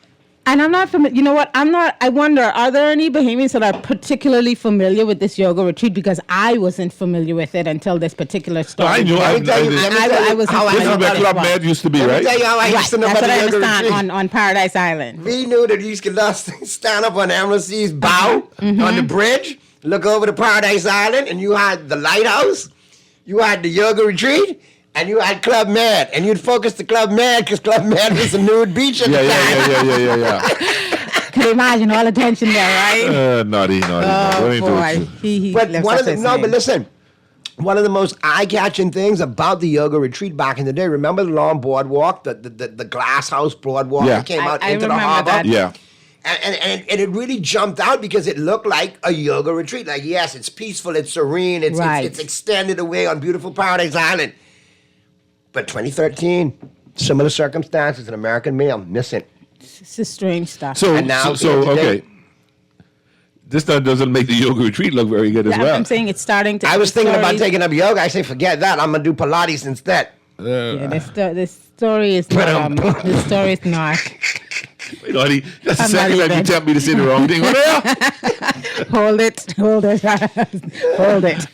And I'm not familiar. You know what? I wonder, are there any Bahamians that are particularly familiar with this yoga retreat? Because I wasn't familiar with it until this particular story. I knew. Let me tell you I was how I This is know where about Club it. Med used to be, Let me right? tell you how I Right, used to know that's about what the I yoga retreat. understand on Paradise Island. We knew that you could just stand up on Amnesty's bow on the bridge, look over to Paradise Island, and you had the lighthouse. You had the yoga retreat, and you had Club Med, and you'd focus the Club Med because Club Med was a nude beach at the time. Yeah. Can you imagine all attention there, right? Naughty. Oh, boy. But listen, one of the most eye-catching things about the yoga retreat back in the day, remember the long boardwalk, the glass house boardwalk that came out into the harbor? That. Yeah. And it really jumped out because it looked like a yoga retreat. Like, yes, it's peaceful, it's serene, it's extended away on beautiful Paradise Island. But 2013, similar circumstances, an American male missing. It's just strange stuff. So okay. This doesn't make the yoga retreat look very good as well. I'm saying it's starting to. I was thinking about taking up yoga. I say, forget that. I'm gonna do Pilates instead. This story is not. This story is not. Wait, Audie, that's the second time you tempt me to say the wrong thing. Hold it.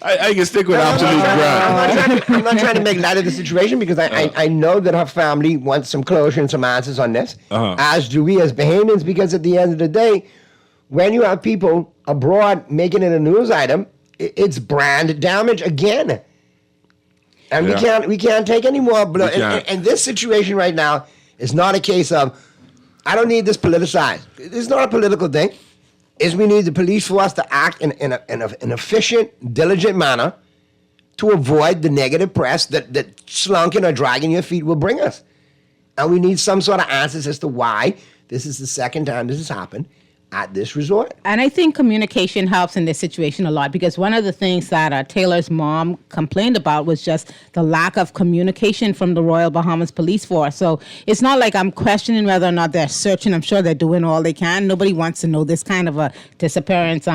I can stick with absolute ground. I'm not trying to make light of the situation because I know that her family wants some closure and some answers on this, as do we as Bahamians, because at the end of the day, when you have people abroad making it a news item, it's brand damage again. And we can't take any more blood. And this situation right now is not a case of, I don't need this politicized. It's not a political thing. We need the police force to act in an efficient, diligent manner to avoid the negative press that slunking or dragging your feet will bring us. And we need some sort of answers as to why this is the second time this has happened at this resort. And I think communication helps in this situation a lot, because one of the things that Taylor's mom complained about was just the lack of communication from the Royal Bahamas Police Force. So it's not like I'm questioning whether or not they're searching. I'm sure they're doing all they can. Nobody wants to know this kind of a disappearance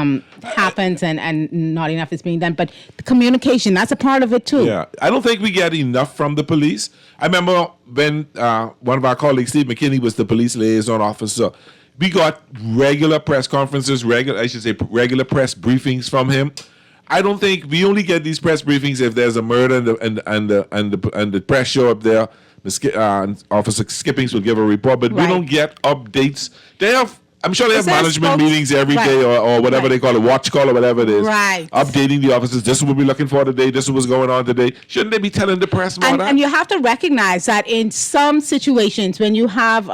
happens and not enough is being done. But the communication, that's a part of it too. Yeah, I don't think we get enough from the police. I remember when one of our colleagues, Steve McKinney, was the police liaison officer. We got regular press conferences, regular press briefings from him. I don't think we only get these press briefings if there's a murder and the press show up there. Officer Skippings will give a report, but we don't get updates. I'm sure they have management meetings every day or whatever they call it, watch call or whatever it is. Right. Updating the officers. This is what we're looking for today. This is what's going on today. Shouldn't they be telling the press more? And you have to recognize that in some situations when you have,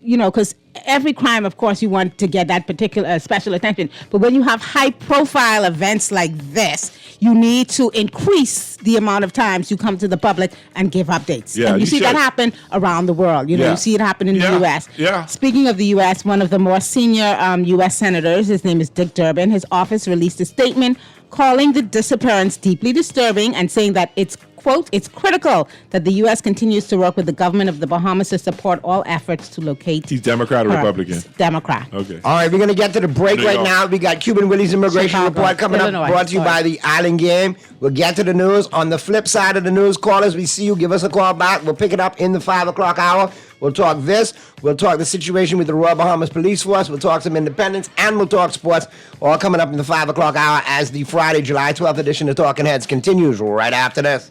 because every crime, of course, you want to get that particular special attention. But when you have high-profile events like this, you need to increase the amount of times you come to the public and give updates. Yeah, and you see that happen around the world. You see it happen in the U.S. Yeah. Speaking of the U.S., one of the more senior U.S. senators, his name is Dick Durbin, his office released a statement calling the disappearance deeply disturbing and saying that it's, quote, it's critical that the U.S. continues to work with the government of the Bahamas to support all efforts to locate. He's Democrat or Republican? Democrat. Okay. All right, we're going to get to the break right now. We got Cuban Willie's Immigration Report coming up, brought to you by the Island Game. We'll get to the news. On the flip side of the news, callers, we see you. Give us a call back. We'll pick it up in the 5 o'clock hour. We'll talk this. We'll talk the situation with the Royal Bahamas Police Force. We'll talk some independence, and we'll talk sports. All coming up in the 5 o'clock hour as the Friday, July 12th edition of Talking Heads continues right after this.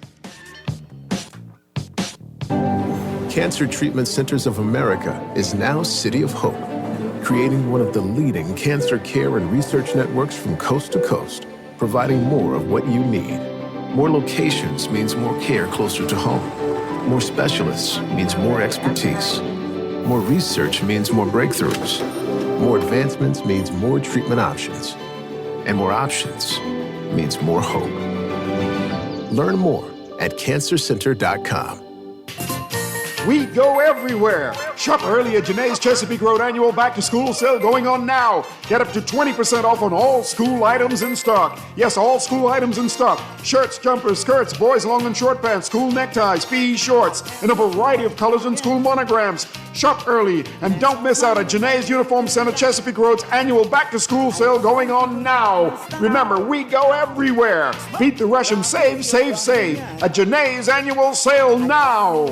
Cancer Treatment Centers of America is now City of Hope, creating one of the leading cancer care and research networks from coast to coast, providing more of what you need. More locations means more care closer to home. More specialists means more expertise. More research means more breakthroughs. More advancements means more treatment options. And more options means more hope. Learn more at cancercenter.com. We go everywhere. Shop early at Janae's Chesapeake Road annual back-to-school sale going on now. Get up to 20% off on all school items in stock. Yes, all school items in stock. Shirts, jumpers, skirts, boys' long and short pants, school neckties, PE shorts, and a variety of colors and school monograms. Shop early and don't miss out at Janae's Uniform Center Chesapeake Road's annual back-to-school sale going on now. Remember, we go everywhere. Beat the rush and save, save, save at Janae's annual sale now.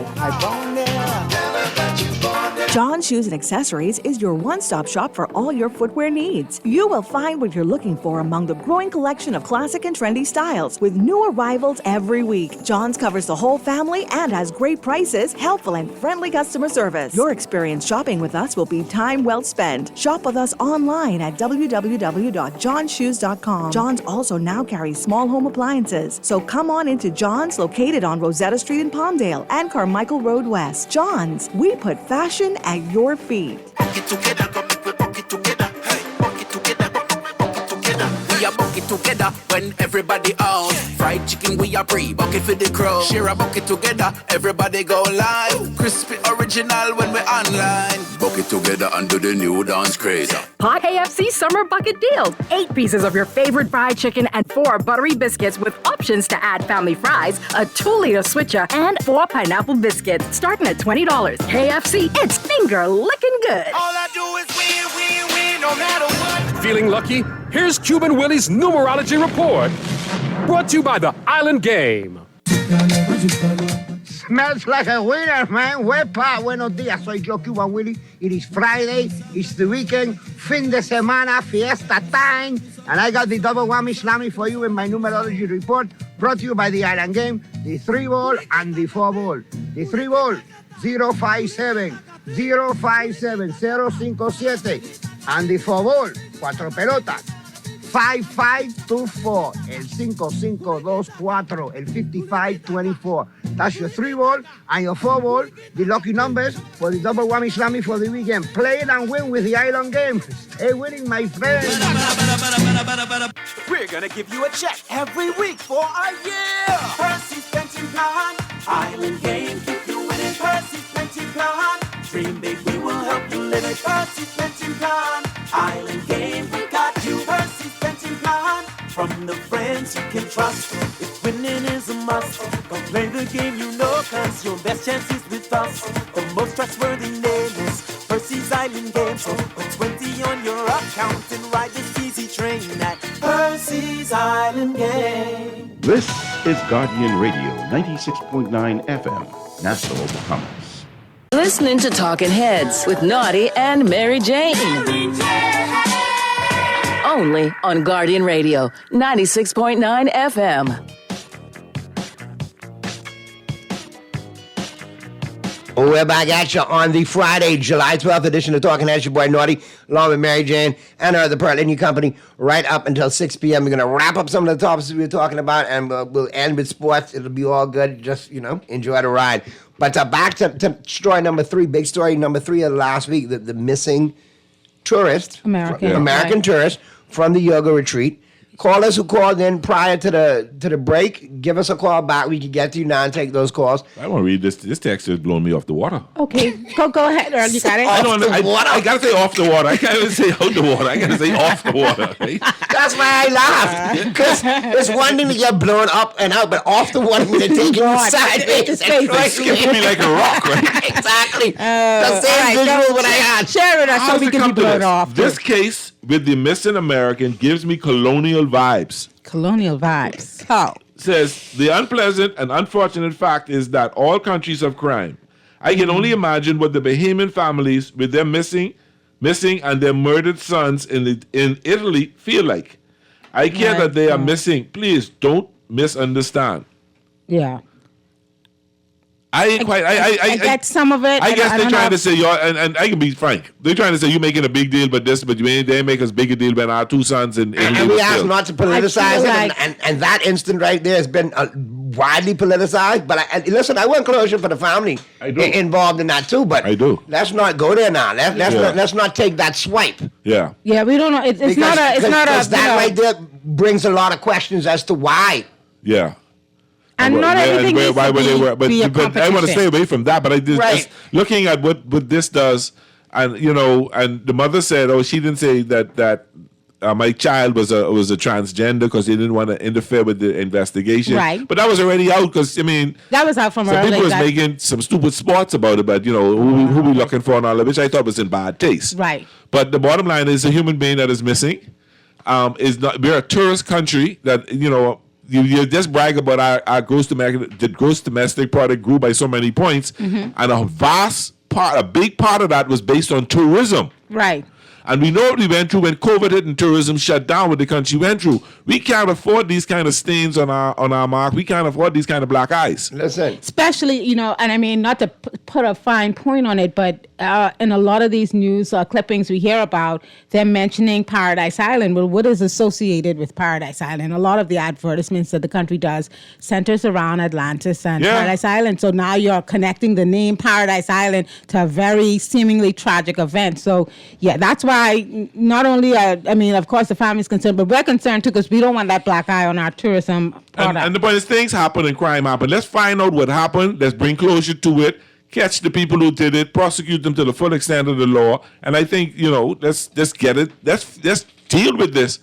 John Shoes and Accessories is your one-stop shop for all your footwear needs. You will find what you're looking for among the growing collection of classic and trendy styles with new arrivals every week. John's covers the whole family and has great prices, helpful and friendly customer service. Your experience shopping with us will be time well spent. Shop with us online at www.johnshoes.com. John's also now carries small home appliances. So come on into John's, located on Rosetta Street in Palmdale and Carmichael Road West. John's, we put fashion at your feet. We are bucket together when everybody out. Fried chicken we are free, bucket for the crow. Share a bucket together, everybody go live. Crispy original when we online. Bucket together under the new dance craze. Hot KFC Summer Bucket Deal. 8 pieces of your favorite fried chicken and 4 buttery biscuits with options to add family fries, a 2-liter switcher, and 4 pineapple biscuits. Starting at $20. KFC, it's finger licking good. All I do is win, no matter what. Feeling lucky? Here's Cuban Willie's numerology report. Brought to you by the Island Game. Smells like a winner, man. Wepa, buenos días. Soy yo, Cuban Willie. It is Friday. It's the weekend. Fin de semana, fiesta time. And I got the double whammy slammy for you in my numerology report. Brought to you by the Island Game, the 3-ball and the 4-ball. The 3-ball, 057, 057, 057. And the 4-ball, 4 pelotas, 5524, el 5524, el 5524. That's your 3-ball and your 4-ball, the lucky numbers for the double whammy slammy for the weekend. Play it and win with the Island Game. Stay winning, my friend. We're gonna give you a check every week for a year. Percy's pension plan, Island Game, keep you winning. Percy's pension plan, dream big, we will help you live it. Percy's pension plan, Island Game, we got you. Percy's pension plan, from the friends you can trust. If winning is a must, go play the game you know, cause your best chance is with us. The most trustworthy name is Percy's Island Game. So put 20 on your account and ride this easy train at Percy's Island Game. This is Guardian Radio 96.9 FM, Nassau, Bahamas. Listening to Talking Heads with Naughty and Mary Jane. Only on Guardian Radio 96.9 FM. We're back at you on the Friday, July 12th edition of Talking Heads. Your boy Naughty, along with Mary Jane and her, the Pearl Indian Company, right up until 6 p.m. We're going to wrap up some of the topics we were talking about, and we'll end with sports. It'll be all good. Just, enjoy the ride. But back to story number 3, big story number 3 of last week, the missing tourist, American tourist from the yoga retreat. Callers who called in prior to the break, give us a call back. We can get to you now and take those calls. I want to read this. This text is blowing me off the water. Okay, go ahead, Earl. You got it? I got to say off the water. I can't even say out the water. I got to say off the water. Right? That's why I laughed. Because it's one thing to get blown up and out, but off the water means they're taking you sideways. They skipping me like a rock, right? Exactly. The same visual what I had. Share it so we can be blown off. This case with the missing American gives me colonial vibes. Colonial vibes. How? Says, the unpleasant and unfortunate fact is that all countries have crime. I can only imagine what the Bahamian families with their missing and their murdered sons in Italy feel like. I care that they are missing. Please don't misunderstand. Yeah. I get some of it. I guess they're trying to say, and I can be frank, they're trying to say you're making a big deal about this, but they make us big a deal about our 2 sons in Italy. And we ask not to politicize it, and that instant right there has been widely politicized. But listen, I want closure for the family involved in that too. But I do. Let's not go there now. Let's not take that swipe. Yeah. Yeah, we don't know. It's not a. Because that right there brings a lot of questions as to why. Yeah. And not everything needs to be a but I want to stay away from that. But I just looking at what this does, and and the mother said, "Oh, she didn't say that my child was a transgender because he didn't want to interfere with the investigation." Right. But that was already out because that was out from some early. people was making some stupid sports about it, but who we looking for and all that, which I thought was in bad taste. Right. But the bottom line is a human being that is missing. Is not. We're a tourist country that You just brag about our gross domestic product grew by so many points, and a vast a big part of that was based on tourism. Right. And we know what we went through when COVID hit and tourism shut down, what the country went through. We can't afford these kind of stains on our mark. We can't afford these kind of black eyes. Listen. Especially, and I mean, not to put a fine point on it, but in a lot of these news clippings we hear about, they're mentioning Paradise Island. Well, what is associated with Paradise Island? A lot of the advertisements that the country does centers around Atlantis and Paradise Island. So now you're connecting the name Paradise Island to a very seemingly tragic event. So, yeah, that's why not only, of course, the family's concerned, but we're concerned too because we don't want that black eye on our tourism product. And the point is, things happen and crime happen. Let's find out what happened. Let's bring closure to it. Catch the people who did it. Prosecute them to the full extent of the law. And I think, let's get it. Let's deal with this.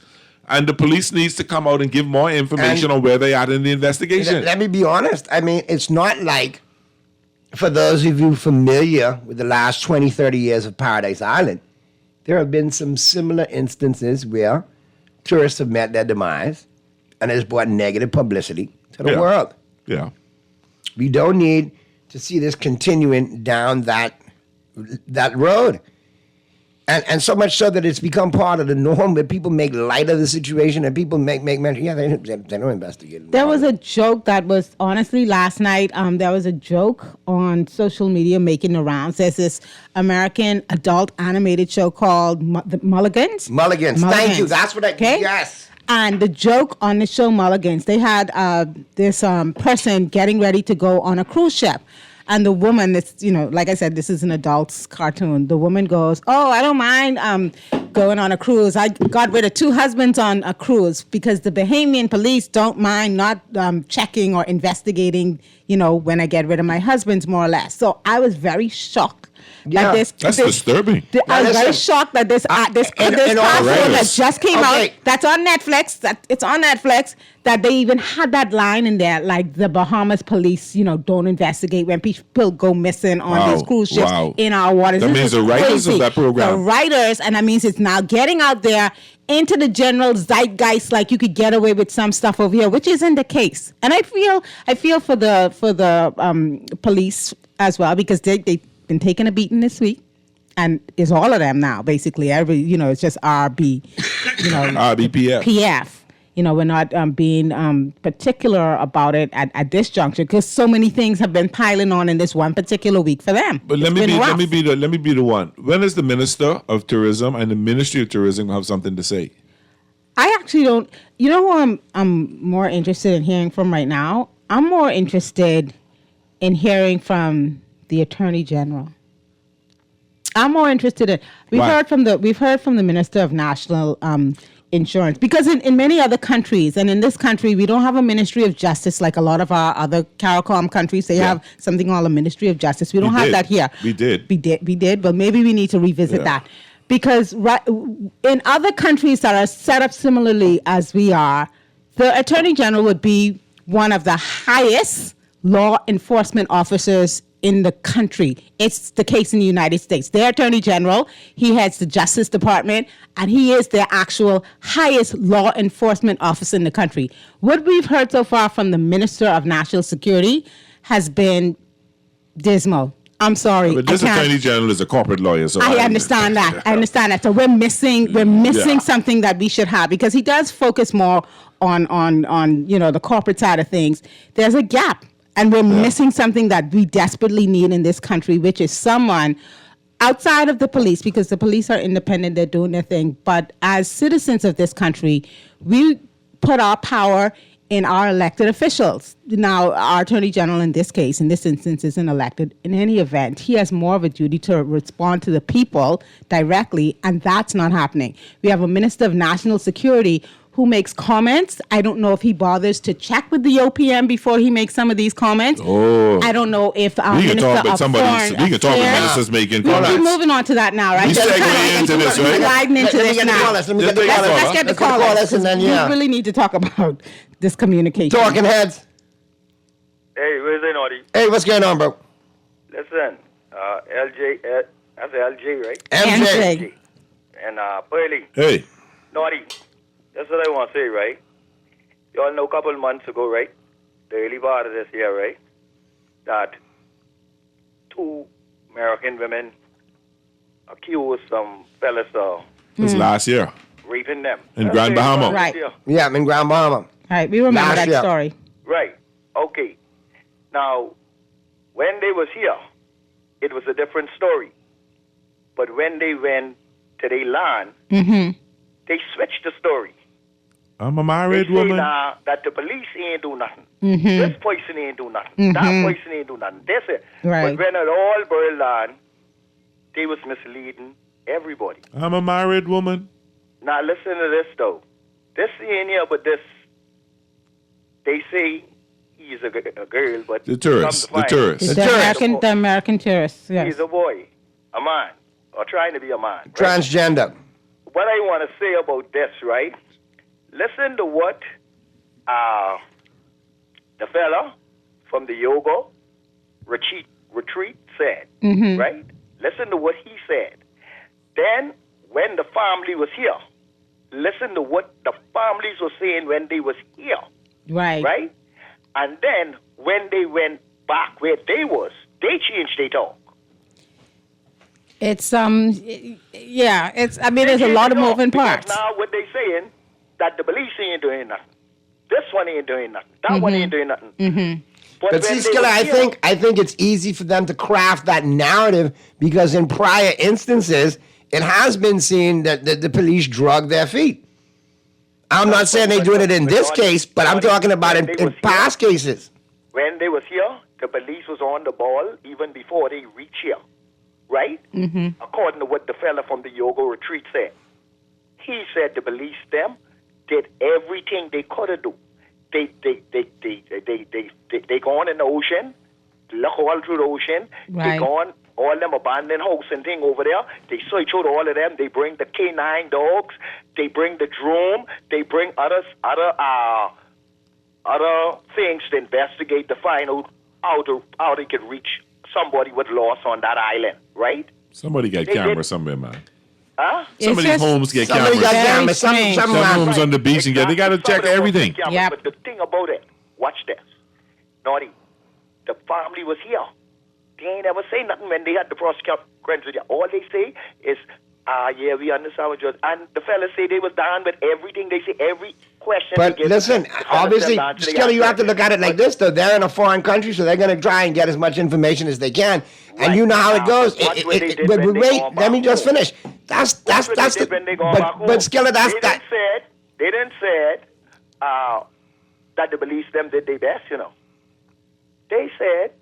And the police needs to come out and give more information on where they are in the investigation. Let me be honest. I mean, it's not like, for those of you familiar with the last 20, 30 years of Paradise Island, there have been some similar instances where tourists have met their demise and it's brought negative publicity to the world. Yeah. We don't need to see this continuing down that road. And so much so that it's become part of the norm where people make light of the situation and people make mention, they don't investigate. There was a joke that was, honestly, last night, there was a joke on social media making the rounds. There's this American adult animated show called The Mulligans. Mulligans. Thank you. That's what yes. And the joke on the show Mulligans, they had this person getting ready to go on a cruise ship. And the woman, like I said, this is an adult's cartoon. The woman goes, I don't mind going on a cruise. I got rid of 2 husbands on a cruise because the Bahamian police don't mind not checking or investigating, when I get rid of my husbands, more or less. So I was very shocked. That's disturbing. I was very shocked that this cartoon that just came out, that's on Netflix, it's on Netflix, that they even had that line in there, like the Bahamas police, don't investigate when people go missing on these cruise ships in our waters. That means the writers of that program. The writers, and that means it's now getting out there into the general zeitgeist, like you could get away with some stuff over here, which isn't the case. And I feel for the police as well, because they've been taking a beating this week, and it's all of them now. Basically, it's just RB, RBPF. PF. We're not being particular about it at this juncture because so many things have been piling on in this one particular week for them. But let me be the one. When is the Minister of Tourism and the Ministry of Tourism have something to say? I actually don't. You know who I'm more interested in hearing from right now? I'm more interested in hearing from the Attorney General. I'm more interested in. We've heard from the Minister of National Insurance, because in many other countries, and in this country, we don't have a Ministry of Justice like a lot of our other CARICOM countries. They have something called a Ministry of Justice. We don't have that here. We did, but maybe we need to revisit that, because in other countries that are set up similarly as we are, the Attorney General would be one of the highest law enforcement officers in the country. It's the case in the United States. Their Attorney General, he heads the Justice Department, and he is their actual highest law enforcement officer in the country. What we've heard so far from the Minister of National Security has been dismal. I'm sorry. But this Attorney General is a corporate lawyer, so I understand that. I understand that. So we're missing something that we should have, because he does focus more on the corporate side of things. There's a gap. And we're missing something that we desperately need in this country, which is someone outside of the police, because the police are independent, they're doing their thing. But as citizens of this country, we put our power in our elected officials. Now, our Attorney General in this case, in this instance, isn't elected. In any event, he has more of a duty to respond to the people directly, and that's not happening. We have a Minister of National Security who makes comments. I don't know if he bothers to check with the OPM before he makes some of these comments. I don't know if we can talk with ministers making comments. We're moving on to that now, right? We segue into this, right? Sliding into this now. Let's get the callers, and then we really need to talk about this communication. Talking heads. Hey, where's it, Naughty? Hey, what's going on, bro? Listen, LJ, that's LJ, right? MJ. And Pearly. Hey. Naughty. That's what I want to say, right? You all know a couple of months ago, right? The early part of this year, right? That 2 American women accused some fellas of It was last year raping them. in Grand Bahama. Right. Yeah, I'm in Grand Bahama. All right, we remember Last that year. story. Right. Okay. Now, when they was here, it was a different story. But when they went to their land, they switched the story. I'm a married They say woman. now that the police ain't do nothing. Mhm. This person ain't do nothing. That Mhm. person ain't do nothing. That's it. Right. But when it all boiled down, they was misleading everybody. I'm a married woman. Now listen to this though. This ain't here, but this. They say he's a girl, but The tourist. come The to find tourist. The American tourists. Yes. He's a boy, a man, or trying to be a man. Right? Transgender. What I want to say about this, right? Listen to what the fella from the yoga retreat said, Mhm. right? Listen to what he said. Then, when the family was here, listen to what the families were saying when they was here, Right. right? And then, when they went back where they was, they changed their talk. It's yeah. It's I mean, there's a lot of moving parts. Now, what they saying, that the police ain't doing nothing. This one ain't doing nothing. That one ain't doing nothing. Mm-hmm. But see, Skilla, I think it's easy for them to craft that narrative because in prior instances, it has been seen that the police drug their feet. I'm not saying they're doing it in this case, but I'm talking about in past cases. When they was here, the police was on the ball even before they reach here, right? Mm-hmm. According to what the fella from the yoga retreat said. He said the police them did everything they could have do. They gone in the ocean, look all through the ocean. Right. They gone all them abandoned house and thing over there. They search out all of them. They bring the K9 dogs. They bring the drone. They bring other things to investigate to find out how they could reach somebody with loss on that island, right? Somebody got They camera did- somewhere, man. Huh? Some of these homes get somebody cameras. got cameras. Some homes on the beach and they got to check everything. Yeah, but the thing about it, watch this. Naughty, the family was here. They ain't ever say nothing when they had the prosecutor. All they say is, yeah, we understand what you're... And the fellas say they was down with everything. They say every question. But they give, listen, the fellas obviously, them answer, they Skilla, you answer. have to look at it like this, though. They're in a foreign country, so they're going to try and get as much information as they can. And you know how it goes. Watch what they did But when they wait, gone let me back just home. finish. That's What the... they did when they gone back home. But Skilla, that's they that... didn't say that the police them did their best, you know. They said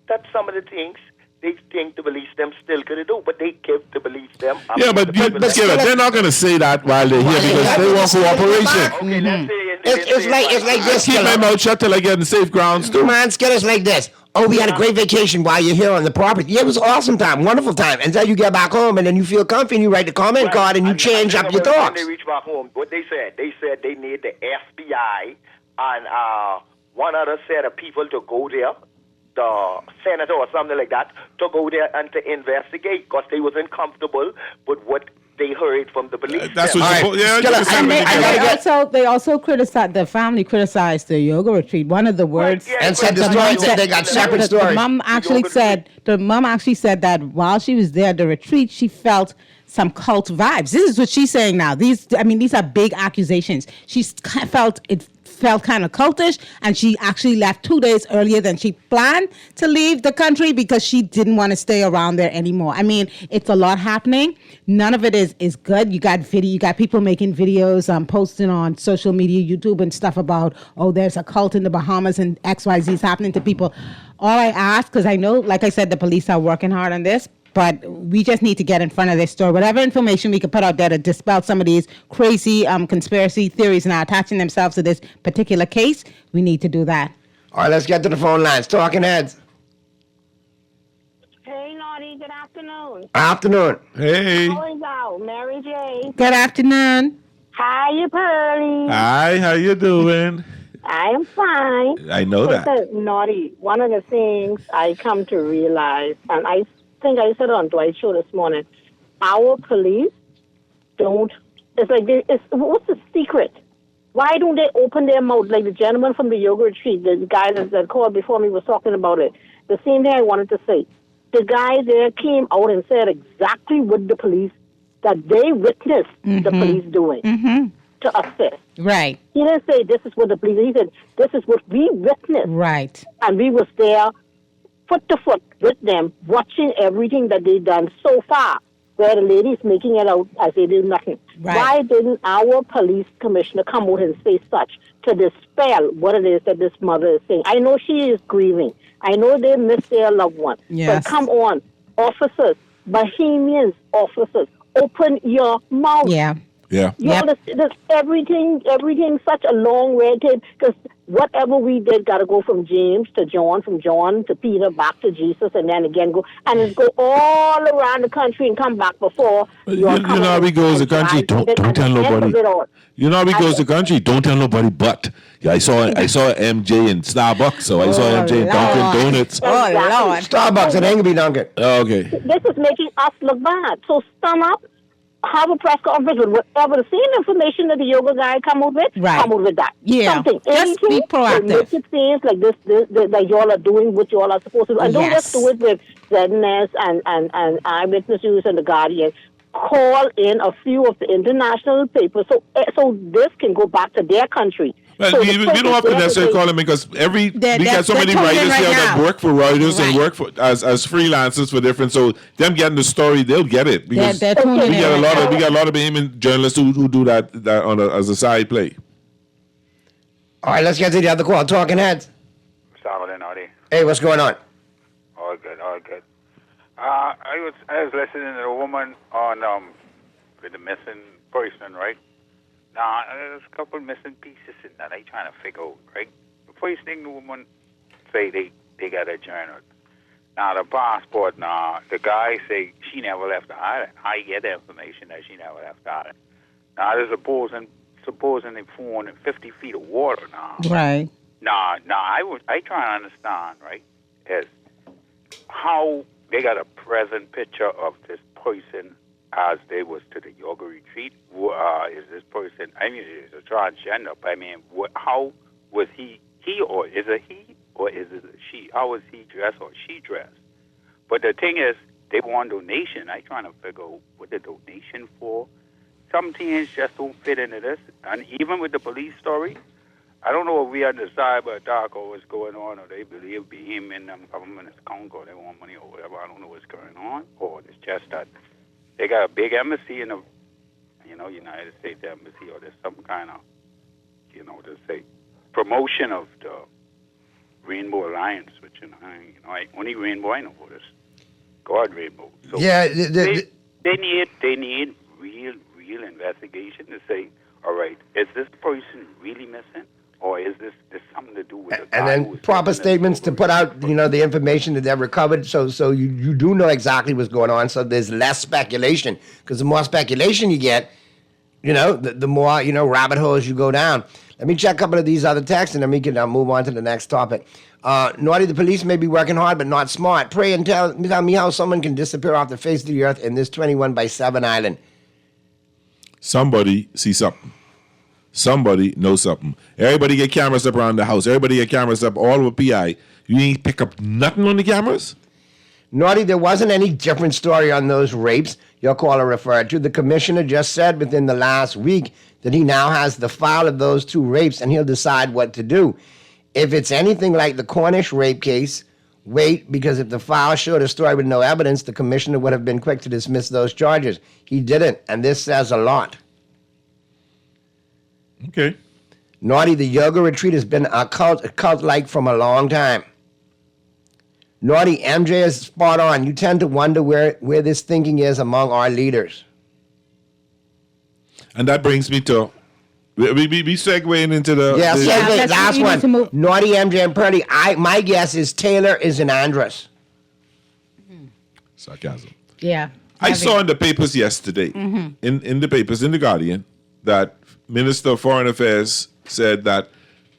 that some of the things they think the police them still could do, but they give the police them. Yeah, but Skilla, they're not going to say that while they're here because they want cooperation. Okay, let's say It's like this, Keep my Skilla. mouth shut till I get in safe grounds too. Man, Skilla's like this. Oh, we had a great vacation while you're here on the property. Yeah, it was an awesome time, wonderful time. Until you get back home and then you feel comfy and you write the comment card and you change up your When thoughts. they reach back home, what they said they need the FBI and one other set of people to go there, the senator or something like that, to go there and to investigate because they wasn't comfortable with what they heard from the police. That's what Them. They also criticized the family criticized the yoga retreat. One of the words And said the mom stories said- that they got separate the stories. mom actually said that while she was there at the retreat, she felt some cult vibes. This is what she's saying now. These are big accusations. She felt kind of cultish, and she actually left 2 days earlier than she planned to leave the country because she didn't want to stay around there anymore. I mean, it's a lot happening. None of it is good. You got people making videos, posting on social media, YouTube and stuff about, oh, there's a cult in the Bahamas and XYZ is happening to people. All I ask, because I know, like I said, the police are working hard on this, but we just need to get in front of this story. Whatever information we can put out there to dispel some of these crazy conspiracy theories now attaching themselves to this particular case, we need to do that. All right, let's get to the phone lines. Talking Heads. Hey, Naughty, good afternoon. Afternoon. Hey. How is out? Mary J. Good afternoon. Hi, Pearly. Hi, how you doing? I am fine. I know that. Listen, Naughty, one of the things I come to realize, and I think I said it on Dwight's show this morning, our police don't, it's like, what's the secret? Why don't they open their mouth? Like the gentleman from the yoga retreat, the guy that called before me was talking about it. The same thing I wanted to say. the guy there came out and said exactly what the police, that they witnessed the police doing to assist. Right. He didn't say this is what the police, he said this is what we witnessed. Right. And we was there foot to foot with them, watching everything that they done so far, where the lady's making it out as they did nothing. Right. Why didn't our police commissioner come out and say such to dispel what it is that this mother is saying? I know she is grieving. I know they missed their loved one. Yes. But come on, officers, Bahamians officers, open your mouth. Yeah. Yeah. You understand? There's everything, such a long red tape, because whatever we did got to go from James to John, from John to Peter, back to Jesus, and then again go, and it go all around the country and come back before. You know how we goes the country. Don't tell nobody. You know how we goes the country. Don't tell nobody. But yeah, I saw MJ in Starbucks, so I saw MJ in Dunkin' Donuts. Oh, Lord. Starbucks and Angry Dunkin'. Oh, okay. This is making us look bad. So stand up, have a press conference with whatever the same information that the yoga guy come out with, come out with that. Yeah. Something. Just Anything be proactive. that makes it seem like this that y'all are doing what y'all are supposed to do. And don't just do it with ZNS and Eyewitness News and The Guardian. Call in a few of the international papers so this can go back to their country. Well, So we the don't have to necessarily call them because we got so many writers here that work for Reuters and work for as freelancers for different. So them getting the story, they'll get it because we got a lot of Bahamian journalists who do that on as a side play. All right, let's get to the other call. Talking Heads. Saturday night. Hey, what's going on? All good. I was listening to a woman on with the missing person, right? Now there's a couple missing pieces in that I trying to figure out, right? The first thing the woman say they got a journal. Now the passport, now the guy say she never left the island. I get the information that she never left the island. Now there's supposing they 450 feet of water now. Right. Now I try to understand, right, is how they got a present picture of this person as they was to the yoga retreat. Is this person, I mean, it's a transgender, but I mean, how was he or is it he or is it a she? How was he dressed or she dressed? But the thing is, they want donation. I trying to figure out what the donation for. Some things just don't fit into this. And even with the police story, I don't know if we understand but dark or what's going on, or they believe him in them government is Congo, they want money or whatever. I don't know what's going on, or it's just that they got a big embassy in the, United States embassy, or there's some kind of, to say, promotion of the Rainbow Alliance, which only Rainbow I know about is God Rainbow. So Yeah, they need real investigation to say, all right, is this person really missing? Or is this something to do with the And then proper statements to put out, the information that they've recovered, so you do know exactly what's going on. So there's less speculation, because the more speculation you get, the more rabbit holes you go down. Let me check a couple of these other texts, and then we can move on to the next topic. Naughty, the police may be working hard, but not smart. Pray and tell me how someone can disappear off the face of the earth in this 21/7 island. Somebody see something. Somebody knows something. Everybody get cameras up around the house. Everybody get cameras up all over PI. You ain't pick up nothing on the cameras? Naughty, there wasn't any different story on those rapes your caller referred to. The commissioner just said within the last week that he now has the file of those 2 rapes and he'll decide what to do. If it's anything like the Cornish rape case, wait, because if the file showed a story with no evidence, the commissioner would have been quick to dismiss those charges. He didn't, and this says a lot. Okay. Naughty, the yoga retreat has been a cult-like from a long time. Naughty, MJ is spot on. You tend to wonder where this thinking is among our leaders. And that brings me to, we segueing into the... segue, last one. Naughty, MJ, and Pearly. My guess is Taylor is an Andress. Sarcasm. Yeah. I saw in the papers yesterday, in the papers, in The Guardian, that Minister of Foreign Affairs said that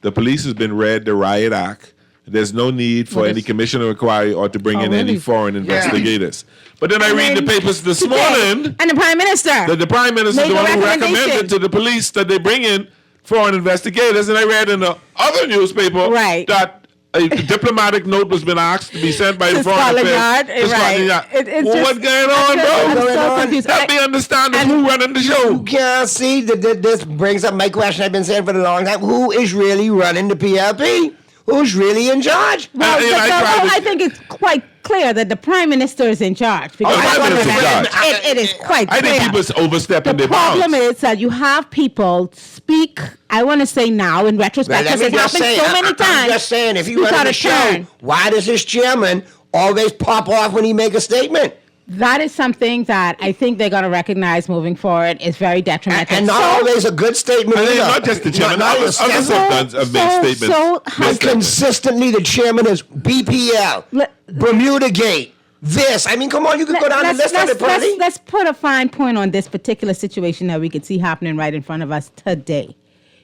the police has been read the Riot Act. There's no need for any commission to inquiry or to bring in any foreign investigators. But then I read the papers this morning. And the Prime Minister. The Prime Minister is the one who recommended to the police that they bring in foreign investigators. And I read in the other newspaper that A diplomatic note was been asked to be sent by the Foreign Scotland Affairs. Yard, to right. Scotland Yard. It's What's going on, bro? so confused. Help me understand who running the show. You can't see that this brings up my question I've been saying for a long time. Who is really running the PLP? Who's really in charge? Well, I think it's quite clear that the Prime Minister is in charge. Because Prime Minister's in charge. It is quite I clear. think people overstepping The their bounds. problem is that you have people speak, I want to say now, in retrospect, because it happened so many times. I'm just saying, if you speak run out the of show, turn. why does this chairman always pop off when he make a statement? That is something that I think they're going to recognize moving forward is very detrimental. And not always a good statement And either. not just the chairman, Not others yourself. have made statements. And consistently, the chairman is BPL, Bermuda Gate, this. I mean, come on, you can go down the list of it, buddy. Let's put a fine point on this particular situation that we could see happening right in front of us today.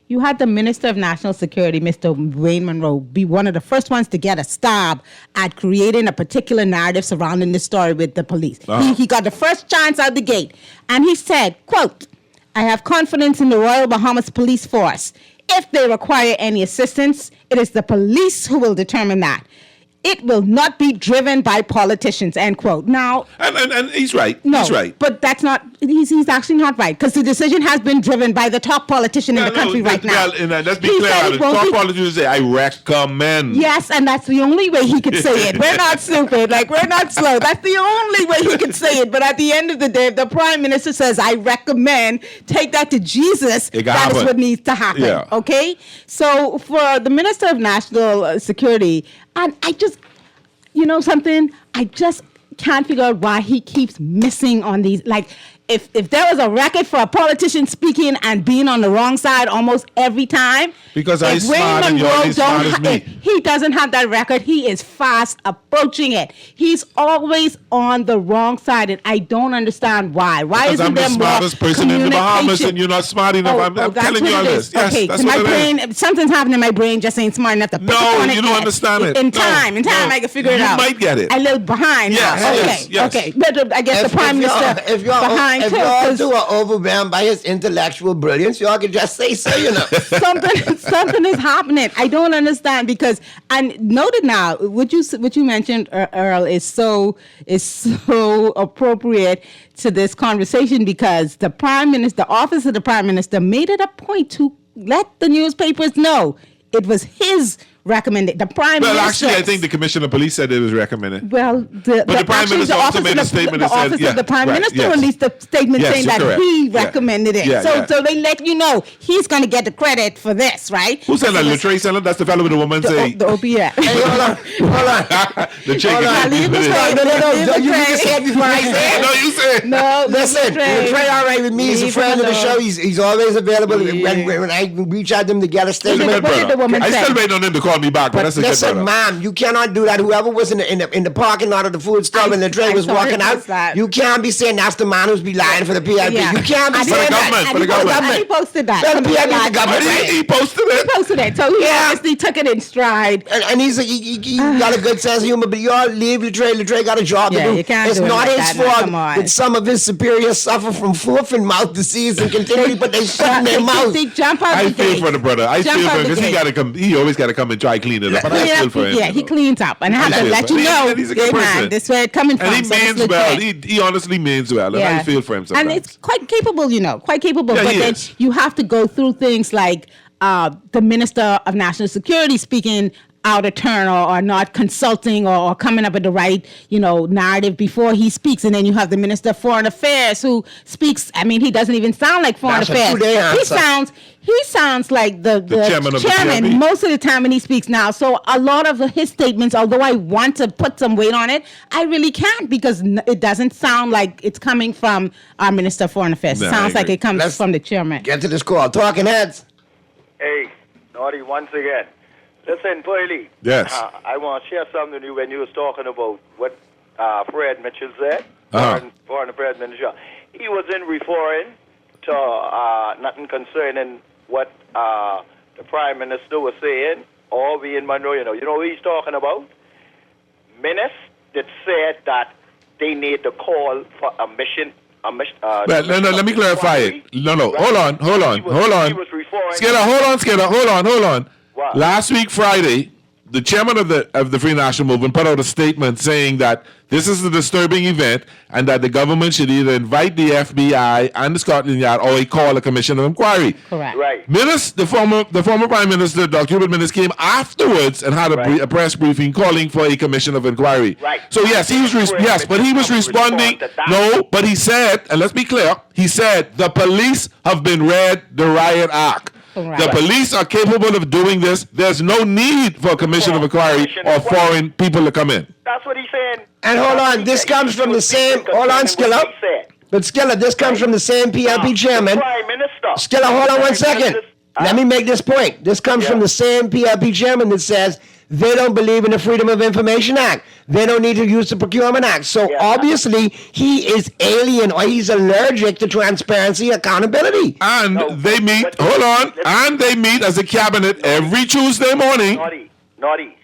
You had the Minister of National Security, Mr. Wayne Monroe, be one of the first ones to get a stab at creating a particular narrative surrounding this story with the police. He got the first chance out the gate. And he said, quote, I have confidence in the Royal Bahamas Police Force. If they require any assistance, it is the police who will determine that. It will not be driven by politicians, end quote. Now, and he's right. No, he's right. But that's not, he's actually not right, because the decision has been driven by the top politician in the country right now. Let's be He clear. said The it won't top be- politicians say, I recommend. Yes, and that's the only way he could say it. We're not stupid. Like, we're not slow. That's the only way he could say it. But at the end of the day, if the Prime Minister says, I recommend, take that to Jesus, It that is happen. what needs to happen. Yeah. Okay? So for the Minister of National Security, and I just, you know something? I just can't figure out why he keeps missing on these. Like, if there was a record for a politician speaking and being on the wrong side almost every time, Because if I'm smart and you're Monroe as smart as me. he doesn't have that record. He is fast approaching it. He's always on the wrong side, and I don't understand why. Why Because isn't I'm the there more smartest person in the Bahamas communication? and you're not smart enough. I'm that's telling what you all it this. is. Yes, Okay, that's my what it is. brain, something's happening in my brain just ain't smart enough to put it on it you don't yet. understand it. In No, time, no. I can figure it You out. might get it. I live behind. Yes, now. yes, Okay, yes. okay. But I guess the Prime Minister If y'all behind too. 'cause do are overwhelmed by his intellectual brilliance, y'all can just say so, you know. something is happening. I don't understand because and noted now what you mentioned, Earl, is so appropriate to this conversation because the Prime Minister, the Office of the Prime Minister, made it a point to let the newspapers know it was his recommendation. The Prime Well, Minister. actually, I think the Commissioner of Police said it was recommended. Well, the Prime Minister also made a statement the that said, office yeah, of the Prime right, Minister yes. released a statement Yes, saying you're that correct. he Yeah. recommended it. Yeah, so yeah. so they let you know he's going to get the credit for this, right? Who said that? Latrell said that? That's the fellow with the woman say. The OPS. Hey, hold on. The chicken. Hold on. leave the It is. train. No, you can say it before I say it. No, you said. No, Listen, Trey, all right with me. He's a Leave friend him of the alone. show. He's always available when I reach out to him to get a He's a statement. good What did the brother. woman I say? still waiting on him to call me back, but that's a good Listen, brother. ma'am, you cannot do that. Whoever was in the parking lot of the food stall and the tray was I saw walking it out, was that. you can't be saying that's the man who's be lying for the PIP. Yeah. You can't be And saying the that. government, for the And government. he posted that. For the PIP, the government. He posted He it. posted it. So he Yeah. obviously took it in stride. And he got a good sense of humor, but y'all leave Latrell. Latrell got a job Yeah, to do. you can't It's do it not like his that, now, fault come on. that some of his superiors suffer from foot and mouth disease and continually put their foot in their mouth. They jump out I the feel gate. for the brother. I Jump feel for out him the because he gate. got to come. He always got to come and try clean it up. But I feel for him. Yeah, he cleans up, and I have I to feel let for you him. know, He's a good hey, man, person. this is where it's coming from. And he so it's means well. legit. He honestly means well. And I feel for him sometimes. And it's quite capable, quite capable. Yeah, but he then is. you have to go through things like the Minister of National Security speaking out of turn or not consulting or coming up with the right, narrative before he speaks. And then you have the Minister of Foreign Affairs who speaks. I mean, he doesn't even sound like Foreign That's a Affairs. two-day answer. He sounds like the chairman of the chairman PRB. most of the time when he speaks now. So a lot of his statements, although I want to put some weight on it, I really can't because it doesn't sound like it's coming from our Minister of Foreign Affairs. No, It I sounds like agree. it comes from the chairman. Get to this call. Talking heads. Hey, Naughty, once again. Listen, Pearly. Yes. I want to share something with you when you was talking about what Fred Mitchell said, Foreign Affairs Minister. He wasn't referring to nothing concerning what the Prime Minister was saying or being Monroe. You know what he's talking about? Minister that said that they need to call for a mission. Well, no, let me clarify it. No, hold on. He was referring. Skidder, hold on. What? Last week, Friday, the chairman of the Free National Movement put out a statement saying that this is a disturbing event and that the government should either invite the FBI and the Scotland Yard or call a commission of inquiry. Correct. Right. The former Prime Minister, Dr. Hubert Minnis, came afterwards and had a press briefing calling for a commission of inquiry. Right. So yes, he was but he was responding. No, but he said, and let's be clear, he said the police have been read the riot act. Right. The police are capable of doing this. There's no need for a commission of inquiry or foreign people to come in. That's what he's saying. And hold on, this comes from the same. Hold on, Skilla. But Skilla, this comes from the same PLP chairman. Prime Minister. Skilla, hold on 1 second. Let me make this point. This comes from the same PLP chairman that says they don't believe in the Freedom of Information Act. They don't need to use the Procurement Act. So obviously he is alien or he's allergic to transparency, accountability. And they meet. Hold on. And they meet as a cabinet every Tuesday morning. Naughty.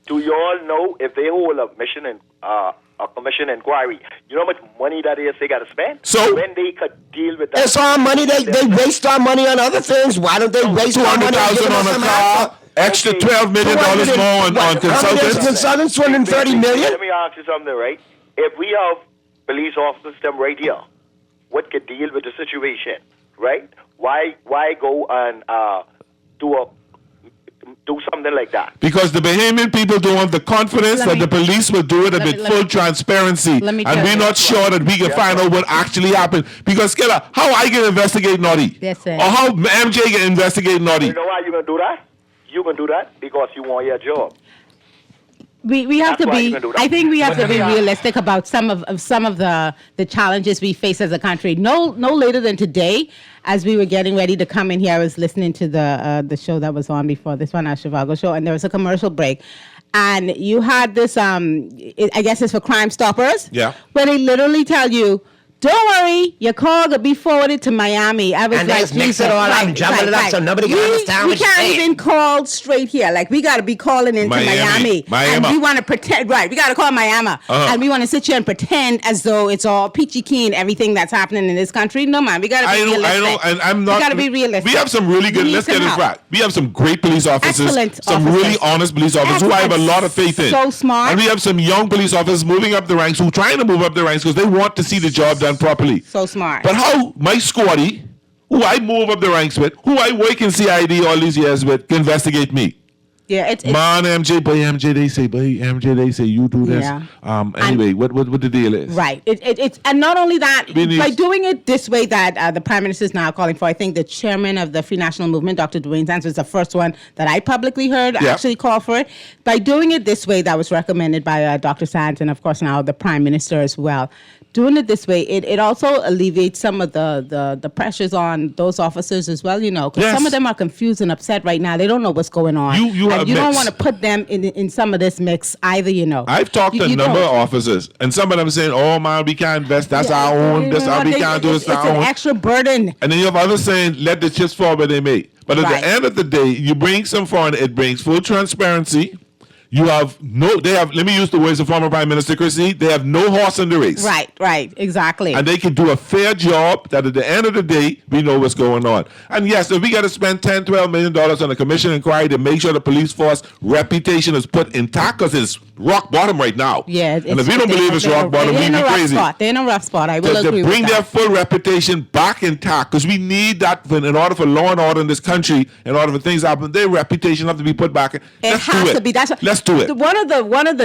Do you all know if they hold a commission inquiry, you know how much money that is they got to spend? So when they could deal with that, It's our money. They waste our money on other things. Why don't they waste our money on $200,000 on a car? Extra $12 million more on consultants. Consultants, $230 million. Let me ask you something, right? If we have police officers them right here, what could deal with the situation, right? Why go and do something like that? Because the Bahamian people don't have the confidence that the police will do it with full transparency. And we're not sure that we can find out what actually happened. Because, Skilla, how I can investigate Naughty? Or how MJ can investigate Naughty? You know why you're going to do that? You're going to do that because you want your job. We have That's to why be. you can do that. I think we have to be realistic about some of the challenges we face as a country. No later than today, as we were getting ready to come in here, I was listening to the show that was on before this one, our Chicago show, and there was a commercial break, and you had this. I guess it's for Crime Stoppers. Yeah. Where they literally tell you, don't worry, your call could be forwarded to Miami. I was And they just mix it all up and jumble it up so nobody can understand We what you're can't saying. even call straight here. Like, we got to be calling into Miami. And we want to pretend, right, we got to call Miami. And we want to sit here and pretend as though it's all peachy keen, everything that's happening in this country. No, man, we got to be realistic. I know, and I'm not. We got to be realistic. We have some really good, let's get it right. We have some great police officers. Excellent some officers. really honest police officers who I have a lot of faith in. So smart. And we have some young police officers moving up the ranks who are trying to move up the ranks because they want to see the job done properly. So smart. But how my squaddy, who I move up the ranks with, who I work in CID all these years with, can investigate me? Yeah, it's Man, MJ, by MJ, they say, you do this. Yeah. Anyway, what the deal is? Right. It's and not only that, We need- by doing it this way that the Prime Minister is now calling for, I think the chairman of the Free National Movement, Dr. Dwayne Sands, was the first one that I publicly heard actually call for it. By doing it this way, that was recommended by Dr. Sands and, of course, now the Prime Minister as well. Doing it this way, it also alleviates some of the pressures on those officers as well, you know, because some of them are confused and upset right now. They don't know what's going on. You and you don't want to put them in some of this mix either, you know. I've talked to a number of officers, and some of them saying, "Oh man, we can't invest. That's our own. That's how we can't do this. It's an extra burden." And then you have others saying, "Let the chips fall where they may." But at the end of the day, you bring some foreign. It brings full transparency. You have let me use the words of former Prime Minister Christie, they have no horse in the race. Right, exactly. And they can do a fair job that at the end of the day, we know what's going on. And yes, if we got to spend $10, $12 million on a commission inquiry to make sure the police force reputation is put intact because it's rock bottom right now. Yeah. And if we don't believe it's rock bottom, we'd be crazy. They're in a rough spot. I will agree to bring with their that. full reputation back intact, because we need that in order for law and order in this country, in order for things to happen, their reputation have to be put back. Let's do it. One of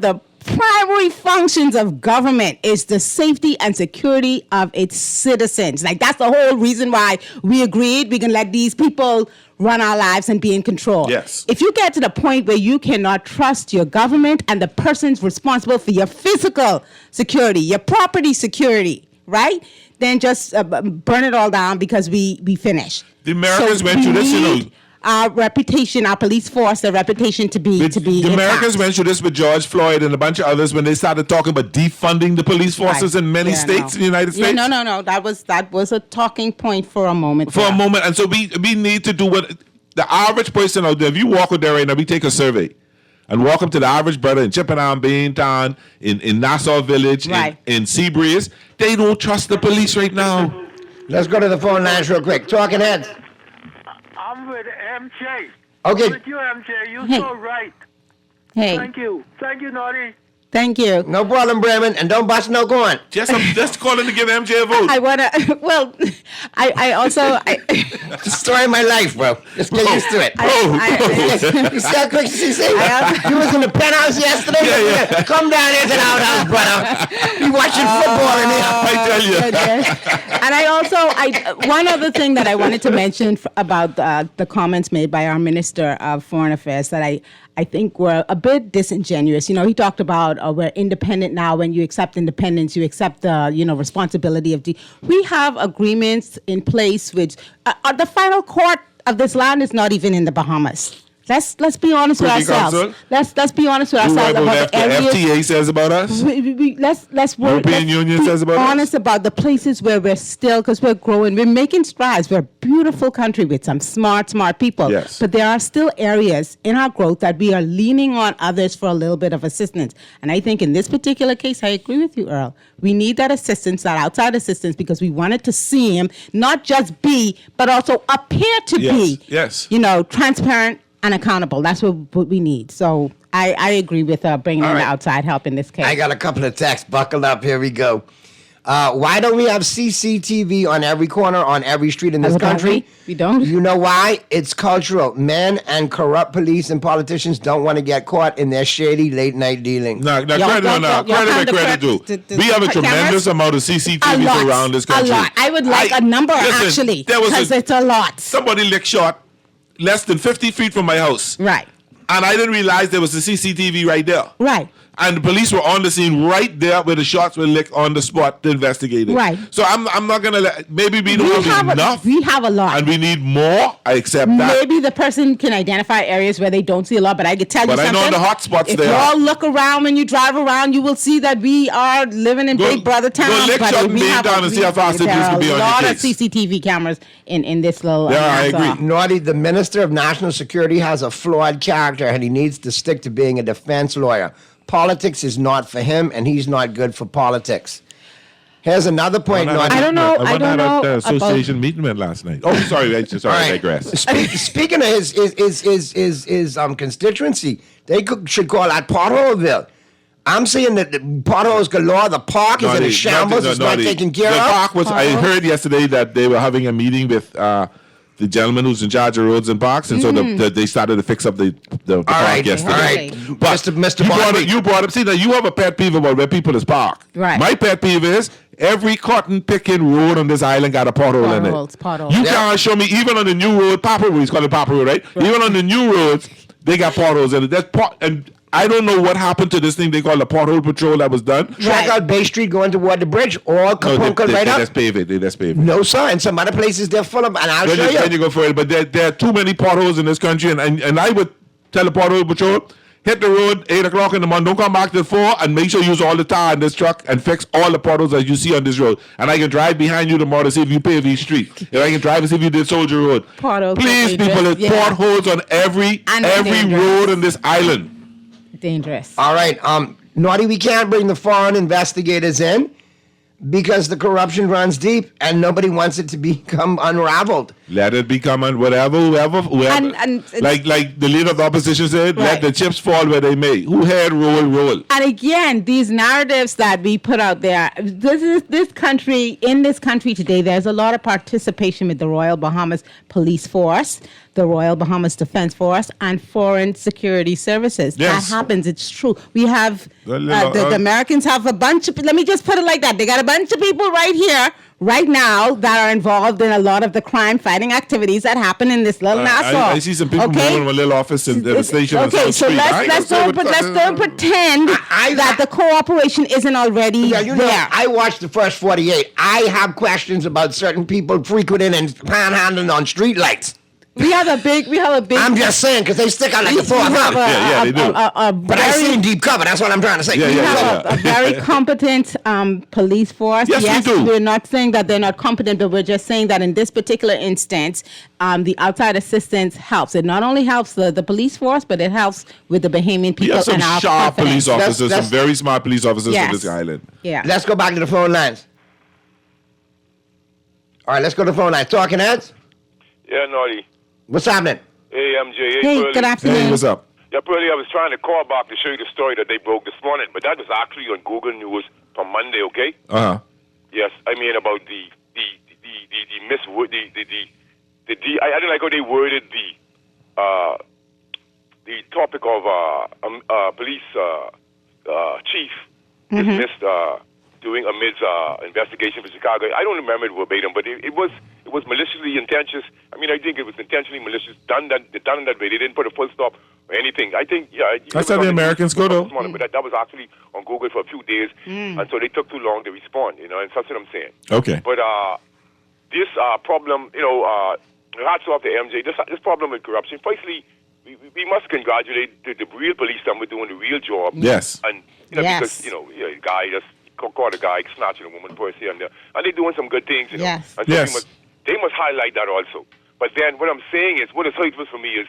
the primary functions of government is the safety and security of its citizens. Like, that's the whole reason why we agreed we can let these people run our lives and be in control. Yes. If you get to the point where you cannot trust your government and the persons responsible for your physical security, your property security, right? Then just burn it all down because we finish. The Americans went through this, you know. Our reputation, our police force, their reputation to be The Americans went through this with George Floyd and a bunch of others when they started talking about defunding the police forces in many states in the United States. No. That was a talking point for a moment. And so we need to do what the average person out there. If you walk with there right now, we take a survey and walk up to the average brother in Chippenham, Baintown, in Nassau Village, in Seabreeze. They don't trust the police right now. Let's go to the phone lines real quick. Talking Heads. I'm with MJ. Okay. With you, MJ, you're Hey. so right. Hey. Thank you, Naughty. Thank you. No problem, Bremen, and don't bust no corn. Just calling to give MJ a vote. I wanna. Well, I also. It's the story of my life, bro. Just get used to it. You see how quick she say? You was in the penthouse yesterday? Yeah. Come down here to the outhouse, brother. You watching football in here. I tell you. And I also, one other thing that I wanted to mention about the comments made by our Minister of Foreign Affairs that I think were a bit disingenuous. You know, he talked about we're independent now. When you accept independence, you accept the responsibility of we have agreements in place which the final court of this land is not even in the Bahamas. Let's be honest with Privy ourselves. Council? Let's be honest with ourselves about the areas. FTA says about us. Let's European Union says about us. honest about the places where we're still, because we're growing, we're making strides. We're a beautiful country with some smart people. Yes. But there are still areas in our growth that we are leaning on others for a little bit of assistance. And I think in this particular case, I agree with you, Earl. We need that assistance, that outside assistance, because we wanted to see him not just be, but also appear to be, Yes. transparent and accountable. That's what we need. So I agree with bringing in the outside help in this case. I got a couple of texts. Buckle up. Here we go. Why don't we have CCTV on every corner, on every street in this country? We don't. You know why? It's cultural. Men and corrupt police and politicians don't want to get caught in their shady late-night dealing. Credit where credit due. We have a tremendous amount of CCTVs around this country. A lot. I would like a number, actually, because it's a lot. Somebody licked shot less than 50 feet from my house. Right. And I didn't realize there was a CCTV right there. Right. And the police were on the scene right there where the shots were licked on the spot to investigate it. Right. So I'm not going to let, maybe we don't have enough. We have a lot. And we need more. I accept that. Maybe the person can identify areas where they don't see a lot, but I could tell you something. But I know the hot spots if there. If you all look around when you drive around, you will see that we are living in Big Brother town. Go lick shot and beam down and see how fast there can be on are a lot your of CCTV cameras in this little. I agree. Naughty, the Minister of National Security has a flawed character, and he needs to stick to being a defense lawyer. Politics is not for him, and he's not good for politics. Here's another point. I don't know. I don't know. The association meeting went last night. Oh, sorry. I digress. Speaking of his constituency, they should call that Potholeville. I'm seeing that the potholes galore. The park is in a shambles. It's not taken care of. The park was. I heard yesterday that they were having a meeting with the gentleman who's in charge of roads and parks, and so they started to fix up the park yesterday. All right, but Mr. You brought up. See, now you have a pet peeve about where people is parked. Right. My pet peeve is every cotton picking road on this island got a pothole in it. You can't show me even on the new road, Papa Road. It's called the Papa Road, right? Even on the new roads, they got potholes in it. And I don't know what happened to this thing they call the pothole patrol that was done. Check out Bay Street going toward the bridge, all Kapunka right up. They just pave it. No, sir. In some other places, they're full of, and I'll show you. Then you go for it. But there are too many potholes in this country, and I would tell the pothole patrol, hit the road 8 o'clock in the morning. Don't come back till 4, and make sure you use all the tar in this truck and fix all the potholes that you see on this road. And I can drive behind you tomorrow to see if you pave each street. If I can drive and see if you did Soldier Road. Please, people, there's potholes on every road on this island. Dangerous. All right, Naughty, we can't bring the foreign investigators in because the corruption runs deep and nobody wants it to become unraveled. Let it become whoever. And like the leader of the opposition said, let the chips fall where they may. Who had roll. And again, these narratives that we put out there, in this country today, there's a lot of participation with the Royal Bahamas Police Force, the Royal Bahamas Defense Force, and foreign security services. Yes. That happens. It's true. We have, the Americans have a bunch of, let me just put it like that. They got a bunch of people right here, right now, that are involved in a lot of the crime-fighting activities that happen in this little Nassau. I see some people moving from a little office in the station on South Street. Let's don't pretend that the cooperation isn't already there. I watched the first 48. I have questions about certain people frequenting and panhandling on streetlights. We have a big. I'm just saying because they stick out like a sore thumb. They do. But I see in deep cover. That's what I'm trying to say. We have a very competent police force. Yes, we do. We're not saying that they're not competent, but we're just saying that in this particular instance, the outside assistance helps. It not only helps the police force, but it helps with the Bahamian people. We have some and our sharp confidence. police officers, some very smart police officers on this island. Yeah. Let's go back to the phone lines. All right, let's go to the phone lines. Talking Heads? Yeah, Naughty. What's happening? Hey, Hey, MJ. Hey, Pearlie. good afternoon. Hey, what's up? Yeah, Pearlie, I was trying to call back to show you the story that they broke this morning, but that was actually on Google News from Monday, okay? Uh-huh. Yes, I mean about the I didn't like how they worded the topic of police chief dismissed doing a investigation for Chicago. I don't remember it verbatim, but it was maliciously intentions. I mean, I think it was intentionally malicious, done that way. They didn't put a full stop or anything. I think, yeah. That's how the Americans go, though. But that was actually on Google for a few days, and so they took too long to respond, and that's what I'm saying. Okay. But this problem, hats off to MJ, this problem with corruption, firstly, we must congratulate the real police that we're doing the real job. Yes. And, because, a guy just caught a guy snatching a woman purse here and there, and they're doing some good things, Yes. And so Yes. they must highlight that also. But then what I'm saying is, what is hurtful for me is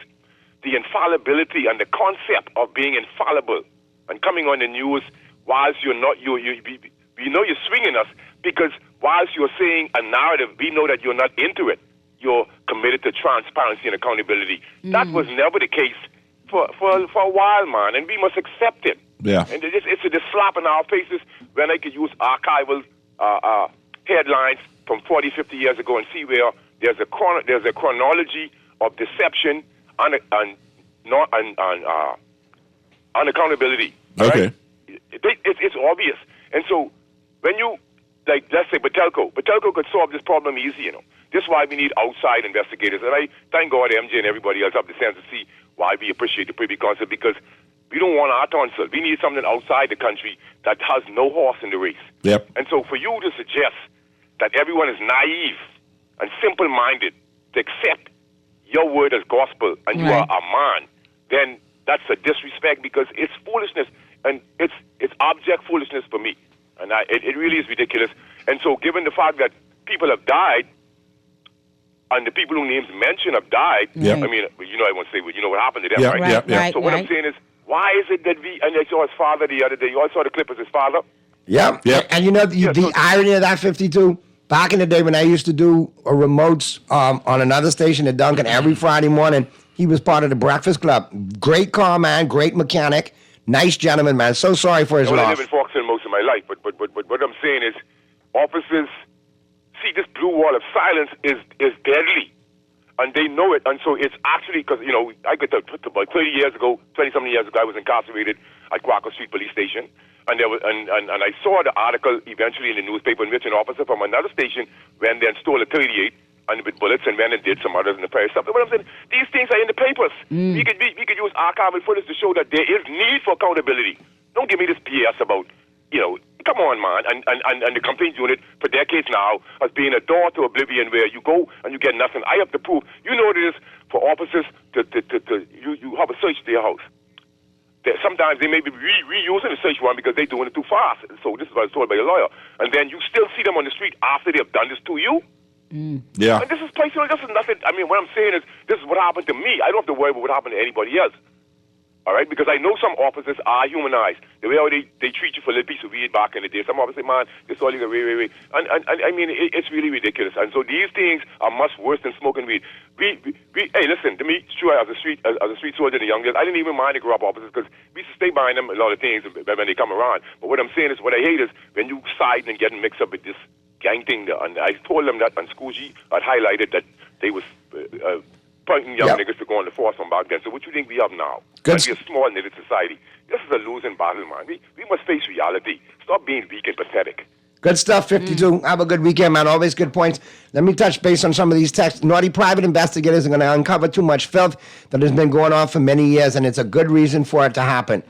the infallibility and the concept of being infallible and coming on the news whilst you're not, we know you're swinging us because whilst you're saying a narrative, we know that you're not into it. You're committed to transparency and accountability. That was never the case for a while, man, and we must accept it. Yeah. And it's a slap in our faces when I could use archival headlines from 40, 50 years ago and see where there's a chronology of deception and accountability. Okay. Right? It's obvious. And so when you, let's say Patelco could solve this problem easy, This is why we need outside investigators. And I thank God MJ and everybody else have the sense to see why we appreciate the Privy Council, because we don't want our tonsil. We need something outside the country that has no horse in the race. Yep. And so for you to suggest that everyone is naive and simple-minded to accept your word as gospel and you are a man, then that's a disrespect because it's foolishness, and it's abject foolishness for me. And it really is ridiculous. And so given the fact that people have died, and the people whose names mentioned have died, Yep. I mean, I won't say, what happened to them, Yep, right? yep, yep. So what I'm saying is, why is it that and I saw his father the other day, you all saw the clip of his father? Yep. And the irony of that, 52, back in the day when I used to do remotes on another station at Duncan every Friday morning, he was part of the Breakfast Club. Great car man, great mechanic, nice gentleman, man. So sorry for his I loss. live in Foxton most of my life, but what I'm saying is, officers see this blue wall of silence is deadly. And they know it, and so it's actually because I got about 30 years ago, 20-something years ago, I was incarcerated at Quaker Street Police Station, and there was and I saw the article eventually in the newspaper in which an officer from another station went there and stole a 38 and with bullets and went and did some others in the Paris stuff. But what I'm saying, these things are in the papers. We could use archival footage to show that there is need for accountability. Don't give me this BS about come on, man. And the complaints unit for decades now has been a door to oblivion where you go and you get nothing. I have to prove. You know what it is for officers to you have a search to your house. Sometimes they may be reusing the search warrant because they're doing it too fast. So this is what I was told by a lawyer. And then you still see them on the street after they have done this to you. Yeah. And this is personal. This is nothing. I mean, what I'm saying is this is what happened to me. I don't have to worry about what happened to anybody else. All right, because I know some officers are humanized. The way how they treat you for a little piece of weed back in the day. Some officers say, man, this is all you got, wait. And I mean, it's really ridiculous. And so these things are much worse than smoking weed. Hey, listen, to me, it's true, as a street soldier in the young days, I didn't even mind the corrupt officers because we used to stay behind them a lot of things when they come around. But what I'm saying is, what I hate is when you side and getting mixed up with this gang thing. And I told them that on Scoogie, I'd highlighted that they was pointing young niggas to go on the force from back then. So what you think we have now? Good. We're a small knitted society. This is a losing battle, man. We must face reality. Stop being weak and pathetic. Good stuff, 52. Have a good weekend, man. Always good points. Let me touch base on some of these texts. Naughty private investigators are going to uncover too much filth that has been going on for many years, and it's a good reason for it to happen.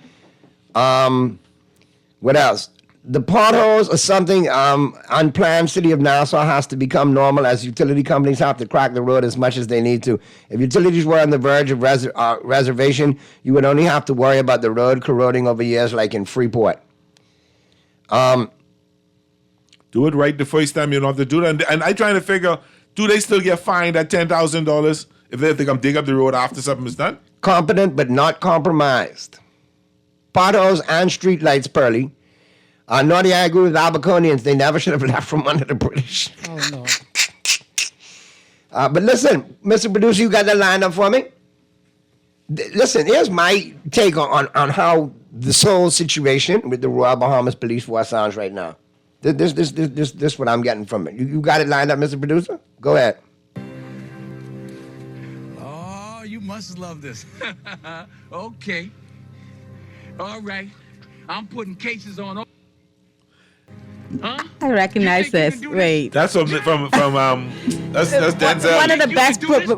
What else? The potholes are something unplanned. City of Nassau has to become normal as utility companies have to crack the road as much as they need to. If utilities were on the verge of reservation, you would only have to worry about the road corroding over years like in Freeport. Do it right the first time. You don't have to do that. And I trying to figure, do they still get fined at $10,000 if they come dig up the road after something is done? Competent but not compromised. Potholes and street lights, Pearlie. Naughty, I agree with Alberconians. They never should have left from under the British. Oh, no. But listen, Mr. Producer, you got that lined up for me? listen, here's my take on how this whole situation with the Royal Bahamas Police Force sounds right now. This what I'm getting from it. You got it lined up, Mr. Producer? Go ahead. Oh, you must love this. Okay. All right. I'm putting cases on. Huh? I recognize this. Wait. That's from that's Denzel.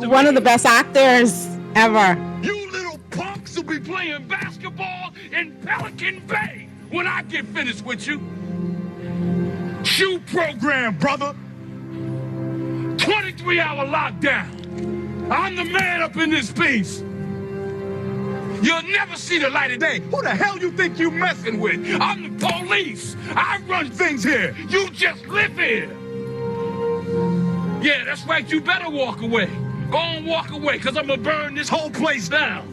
One of the best actors ever. You little punks will be playing basketball in Pelican Bay when I get finished with you. Shoe program, brother. 23-hour lockdown. I'm the man up in this piece. You'll never see the light of day. Who the hell you think you messing with? I'm the police. I run things here. You just live here. Yeah, that's right. You better walk away. Go on, walk away, because I'm going to burn this whole place down.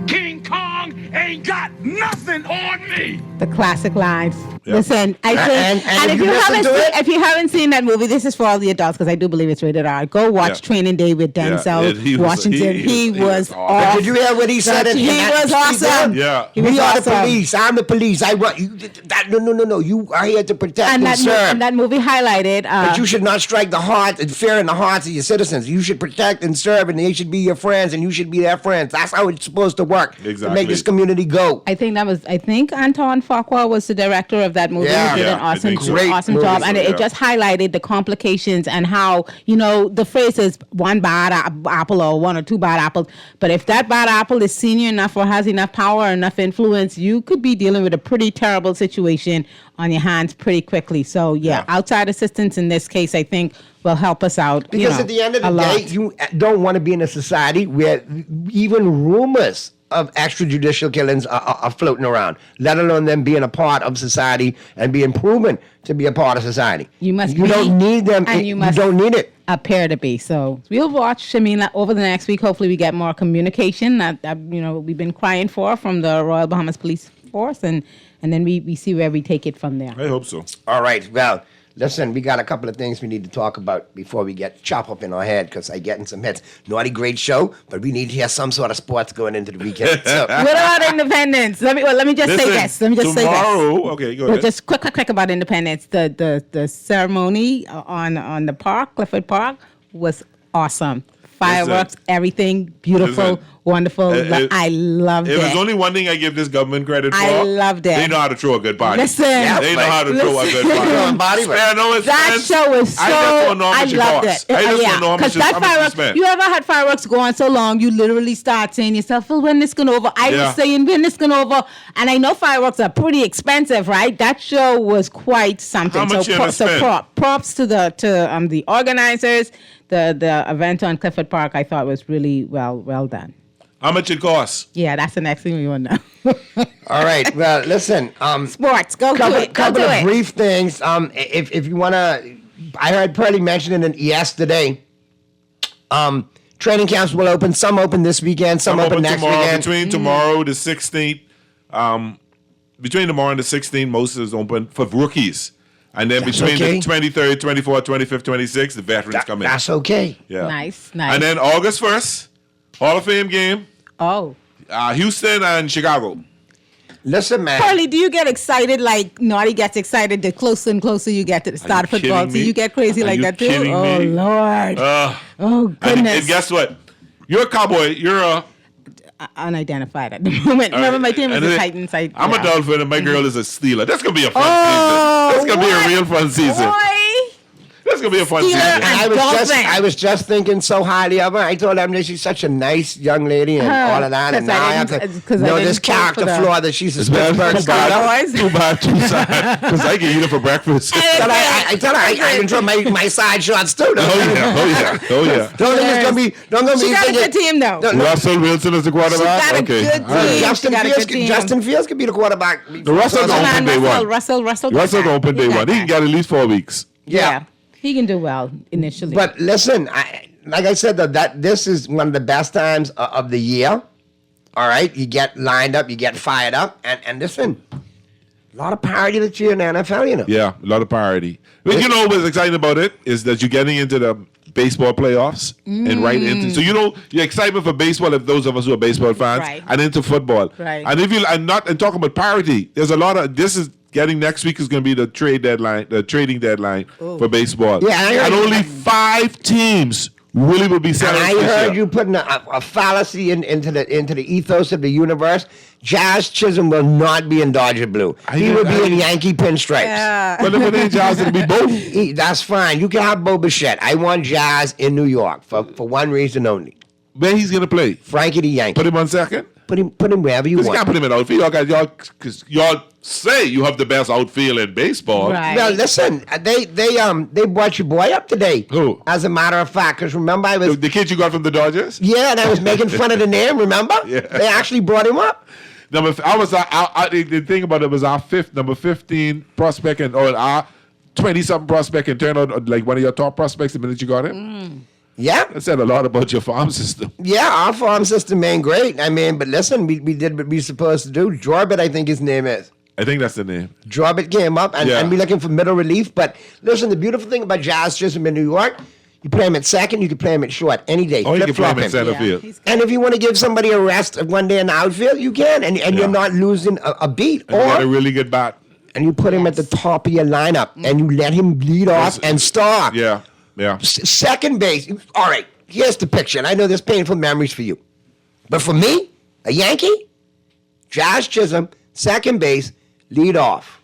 King Kong ain't got nothing on me. The classic lines. Yep. Listen, I think, and if you haven't seen that movie, this is for all the adults because I do believe it's rated R. Go watch Training Day with Denzel Washington. He was awesome. Did you hear what he said? He was awesome. Yeah, we are the police. I'm the police. I want you. No. You are here to protect and serve. And that movie highlighted. But you should not strike the heart and fear in the hearts of your citizens. You should protect and serve, and they should be your friends, and you should be their friends. That's how it's supposed to work. Exactly. To make this community go. I think Anton Fuqua was the director of that movie. Yeah. He did an awesome job, and it just highlighted the complications and how the phrase is one bad apple or one or two bad apples. But if that bad apple is senior enough or has enough power or enough influence, you could be dealing with a pretty terrible situation on your hands pretty quickly. So outside assistance in this case, I think will help us out. Because at the end of the day, you don't want to be in a society where even rumors of extrajudicial killings are floating around, let alone them being a part of society and being proven to be a part of society. You don't need them, and you don't need it. Appear to be. So we'll watch. I mean, over the next week, hopefully we get more communication that we've been crying for from the Royal Bahamas Police Force, and then we see where we take it from there. I hope so. All right. Well, listen, we got a couple of things we need to talk about before we get chop up in our head because I get in some hits. Naughty, great show, but we need to hear some sort of sports going into the weekend. So. What about Independence? Let me just say this. Okay, go ahead. Just quick about Independence. The ceremony on the park, Clifford Park, was awesome. Fireworks, everything beautiful, wonderful. I loved it. If there's only one thing I give this government credit for, I loved it. They know how to throw a good party. Listen, they know how to throw a good party. That show was so. I loved it. I just don't know how much that fireworks. spent. You ever had fireworks go on so long, you literally start saying to yourself, "Well, when this going over?" I was saying, "When this going over?" And I know fireworks are pretty expensive, right? That show was quite something. How much props to the organizers. The event on Clifford Park, I thought was really well done. How much it costs? Yeah, that's the next thing we want to know. All right. Well, listen. Sports. Go to it. Couple of brief things. If you want to, I heard Pearlie mentioning it yesterday. Training camps will open. Some open this weekend. Some open next tomorrow, weekend. Between tomorrow the 16th, between tomorrow and the 16th, most is open for rookies. And then between the 23rd, 24th, 25th, 26th, the veterans come in. That's okay. Yeah. Nice. And then August 1st, Hall of Fame game. Oh. Houston and Chicago. Listen, man. Pearlie, do you get excited like Naughty gets excited the closer and closer you get to the start of football? Do you get crazy like that too? Oh, Lord. Oh, goodness. And guess what? You're a Cowboy. You're a... unidentified at the moment. Remember, my team is the Titans. I'm a Dolphin and my girl is a Steeler. That's going to be a fun season. That's going to be a real fun season. That's going to be a fun season. I was just thinking so highly of her. I told them that she's such a nice young lady and all of that. And now I have to know this character flaw that she's a Pittsburgh starter. Too bad, too sad. Because I can eat it for breakfast. I tell her I enjoy my side shots too. Oh yeah. Don't be She got a good team though. Russell Wilson is the quarterback. She got a good team. Justin Fields could be the quarterback. Russell going to open day one. Russell going to open day one. He can get at least 4 weeks. Yeah. He can do well initially. But listen, like I said, that this is one of the best times of the year. All right? You get lined up, you get fired up. And listen, a lot of parity this year in the NFL, Yeah, a lot of parity. But you know what's exciting about it is that you're getting into the baseball playoffs and right into. So your excitement for baseball, if those of us who are baseball fans, Right. and into football. Right. And if you and talking about parity, there's a lot of this is. Getting next week is going to be the trading deadline for baseball. Yeah, I heard and you. only 5 teams really will be And selling. I heard you putting a fallacy into the ethos of the universe. Jazz Chisholm will not be in Dodger blue. He will be in Yankee pinstripes. But if it ain't Jazz, it'll be Bo. That's fine. You can have Bo Bichette. I want Jazz in New York for one reason only. Where he's going to play? Frankie the Yankee. Put him on second? Put him wherever you You want. can't put him in outfield. Y'all say you have the best outfield in baseball. Right. Well, listen, they brought your boy up today. Who? As a matter of fact, because remember I was The kid you got from the Dodgers? yeah, and I was making fun of the name. Remember? Yeah. They actually brought him up. The thing about it was our number 15 prospect or our 20-something prospect and turned out like one of your top prospects the minute you got him. Yeah. That said a lot about your farm system. Yeah, our farm system ain't great. I mean, but listen, we did what we supposed to do. Jorbit, I think his name is. I think that's the name. Jorbit came up and we looking for middle relief. But listen, the beautiful thing about Jazz Chisholm in New York, you play him at second, you can play him at short any day. Oh, you can play him Flip-flop in center field. And if you want to give somebody a rest one day in the outfield, you can, and you're not losing a beat. And you got a really good bat. And you put him at the top of your lineup, and you let him lead off and start. Yeah. Second base. All right, here's the picture, and I know there's painful memories for you. But for me, a Yankee, Jazz Chisholm, second base, lead off.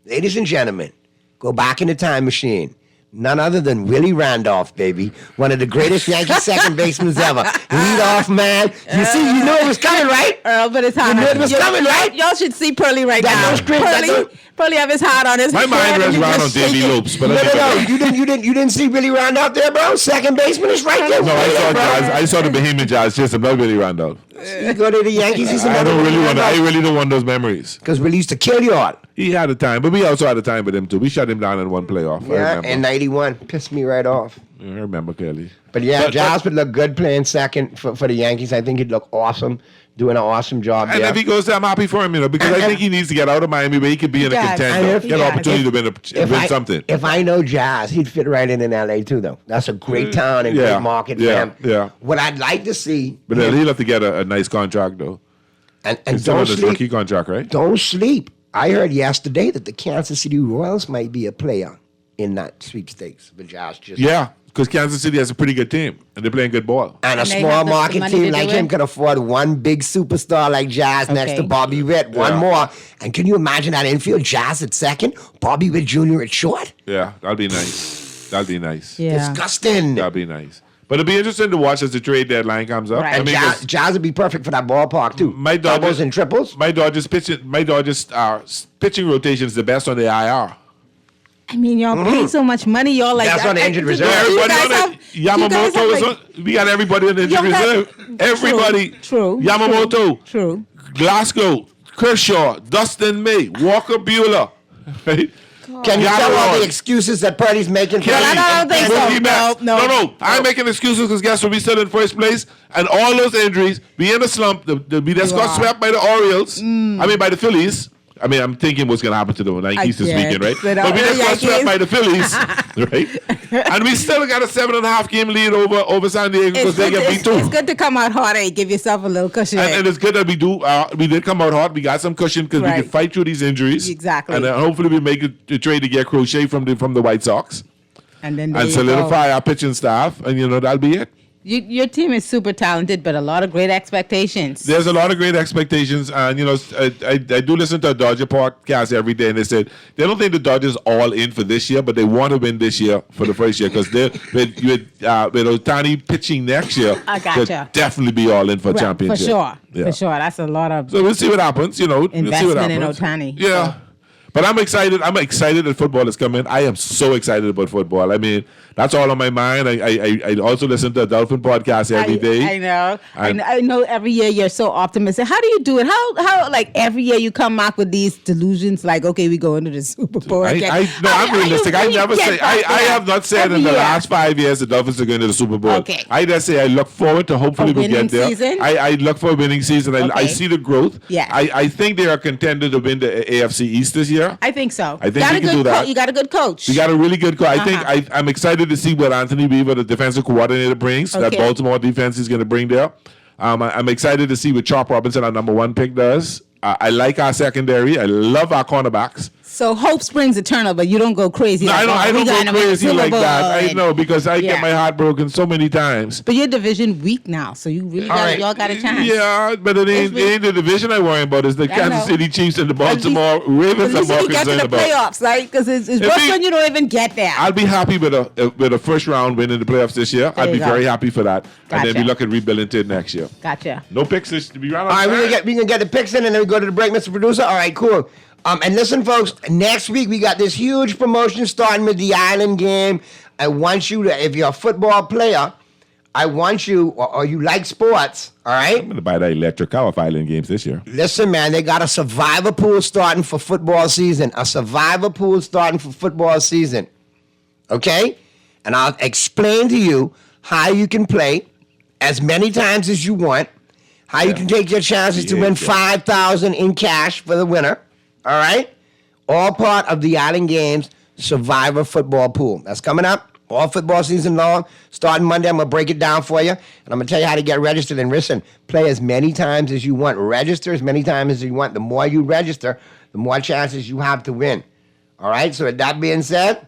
Ladies and gentlemen, go back in the time machine. None other than Willie Randolph, baby. One of the greatest Yankee second basemen ever. Lead off, man. You see, you knew it was coming, right? Earl, but it's hot. You knew it was coming, right? Y'all should see Pearly right now. Pearly have his hat on his My mind runs around on Davy Lopes, but No. You didn't see Willie Randolph there, bro? Second baseman is right there. No, I saw the Bohemian Jazz Chisholm, not Billy Randolph. You go to the Yankees. I really don't want those memories. Because Willie used to kill you all. He had a time, but we also had a time with him too. We shut him down in one playoff. I Yeah, remember. in 91. Pissed me right off. I remember clearly. But yeah, Jazz would look good playing second for the Yankees. I think he'd look awesome, doing an awesome job And there. if he goes there, I'm happy for him, because I think he needs to get out of Miami where he could be in a contender, get an opportunity to win something. If I know Jazz, he'd fit right in LA too, though. That's a great town and great market for him. Yeah. What I'd like to see, But he'll have to get a nice contract though. and He's still don't on his sleep. rookie contract, right? Don't sleep. I heard yesterday that the Kansas City Royals might be a player in that sweepstakes for Jazz. Yeah, because Kansas City has a pretty good team and they're playing good ball. And a small market team like him could afford one big superstar like Jazz next to Bobby Witt, one more. And can you imagine that infield? Jazz at second, Bobby Witt Jr. at short? Yeah, that'd be nice. That'd be nice. Yeah. Disgusting. That'd be nice. But it'll be interesting to watch as the trade deadline comes up. Right. Jazz would be perfect for that ballpark too. My Dodgers doubles and triples. My Dodgers pitching rotation is the best on the IR. I mean, y'all pay so much money, y'all like That's on the injured reserve. Everybody on it. Yamamoto is on. We got everybody on the injured reserve. Everybody. True. Yamamoto. True. Glasgow. Kershaw. Dustin May. Walker Buehler. Right? Can you tell all the excuses that Purdy's making? Kelly, I don't think so. Mookie Betts. No. I'm making excuses because guess what? We still in first place, and all those injuries, we in a slump. We just got swept by the Orioles. I mean, by the Phillies. I mean, I'm thinking what's going to happen to the Yankees this weekend, right? But we just got swept by the Phillies, right? And we still got a 7.5 game lead over San Diego because they get beat too. It's good to come out hot and give yourself a little cushion. And it's good that we did come out hot. We got some cushion because we Right. could fight through these injuries. Exactly. And hopefully we make a trade to get Crochet from the White Sox and then and solidify our pitching staff. And that'll be it. Your team is super talented, but a lot of great expectations. There's a lot of great expectations, and I do listen to a Dodger podcast every day, and they said they don't think the Dodgers are all in for this year, but they want to win this year for the first year because they're with Ohtani pitching next year. I gotcha. they'll definitely be all in for Right, championship. For sure. Yeah. For sure. That's a lot of So we'll see what happens. We'll see what investment in happens. Ohtani. Yeah. But I'm excited. I'm excited that football is coming. I am so excited about football. I mean, that's all on my mind. I also listen to a Dolphin podcast every day. I know. And- I know every year you're so optimistic. How do you do it? How like every year you come back with these delusions like, okay, we go into the Super Bowl again. I'm realistic. I never say. I have not said Every in the year. last 5 years the Dolphins are going to the Super Bowl. Okay. I just say I look forward to hopefully A we winning get there. season? I look for a winning season. I Okay. see the growth. Yeah. I think they are contended to win the AFC East this year. year. I think so. I think he can do that. You got a good coach. You got a really good coach. I think I'm excited to see what Anthony Weaver, the defensive coordinator, brings. That Baltimore defense is going to bring there. I'm excited to see what Chop Robinson, our number 1 pick, does. I like our secondary. I love our cornerbacks. So hope springs eternal, but you don't go crazy. No, I don't go crazy like that. I know, because I get my heart broken so many times. But you're division weak now, so you really y'all got a chance. Yeah, but it ain't the division I worry about. It's the Kansas City Chiefs and the Baltimore Ravens I'm more concerned about. Playoffs, right? Because it's worse when you don't even get there. I'll be happy with a first round win in the playoffs this year. I'd be very happy for that. And then we look at rebuilding to it next year. Gotcha. No picks to be right on. All right, we can get the picks in and then we go to the break, Mr. Producer. All right, cool. And listen, folks, next week we got this huge promotion starting with the Island game. I want you to, if you're a football player, I want you, or you like sports, all right? I'm going to buy that electric car for Island games this year. Listen, man, they got a survivor pool starting for football season. A survivor pool starting for football season. Okay? And I'll explain to you how you can play as many times as you want, how you can take your chances to win $5,000 in cash for the winner. All right? All part of the Island Games Survivor Football Pool. That's coming up all football season long. Starting Monday, I'm going to break it down for you. And I'm going to tell you how to get registered. And listen, play as many times as you want. Register as many times as you want. The more you register, the more chances you have to win. All right? So with that being said,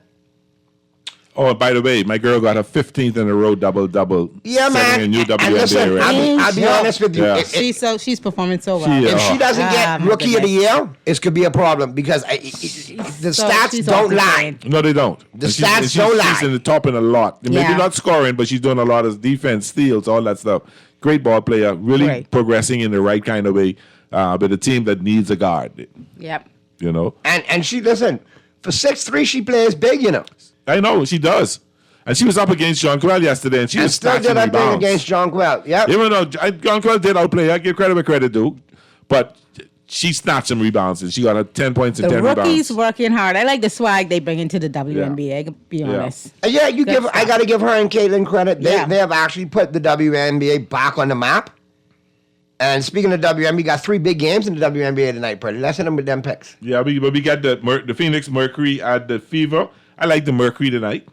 oh, by the way, my girl got her 15th in a row double. Yeah, man. A new WNBA and listen, I'll be honest with you. Yeah. She's performing so well. If she doesn't get Rookie of the Year, it could be a problem because the stats don't lie. No, they don't. The stats don't lie. She's in the top in a lot. Maybe not scoring, but she's doing a lot of defense, steals, all that stuff. Great ball player, really progressing in the right kind of way, with a team that needs a guard. Yep. You know? And she, listen, for 6'3", she plays big, you know. I know, she does. And she was up against John Quell yesterday, and she was still did her thing against John Quell. Yep. Even though John Quell did outplay her, I give credit where credit due, but she snatched some rebounds, and she got 10 points and 10 rebounds. The rookies working hard. I like the swag they bring into the WNBA, I can be honest. Yeah, I got to give her and Caitlin credit. They have actually put the WNBA back on the map. And speaking of WNBA, we got 3 big games in the WNBA tonight, Pretty. Let's hit them with them picks. Yeah, but we got the Phoenix Mercury at the Fever. I like the Mercury tonight.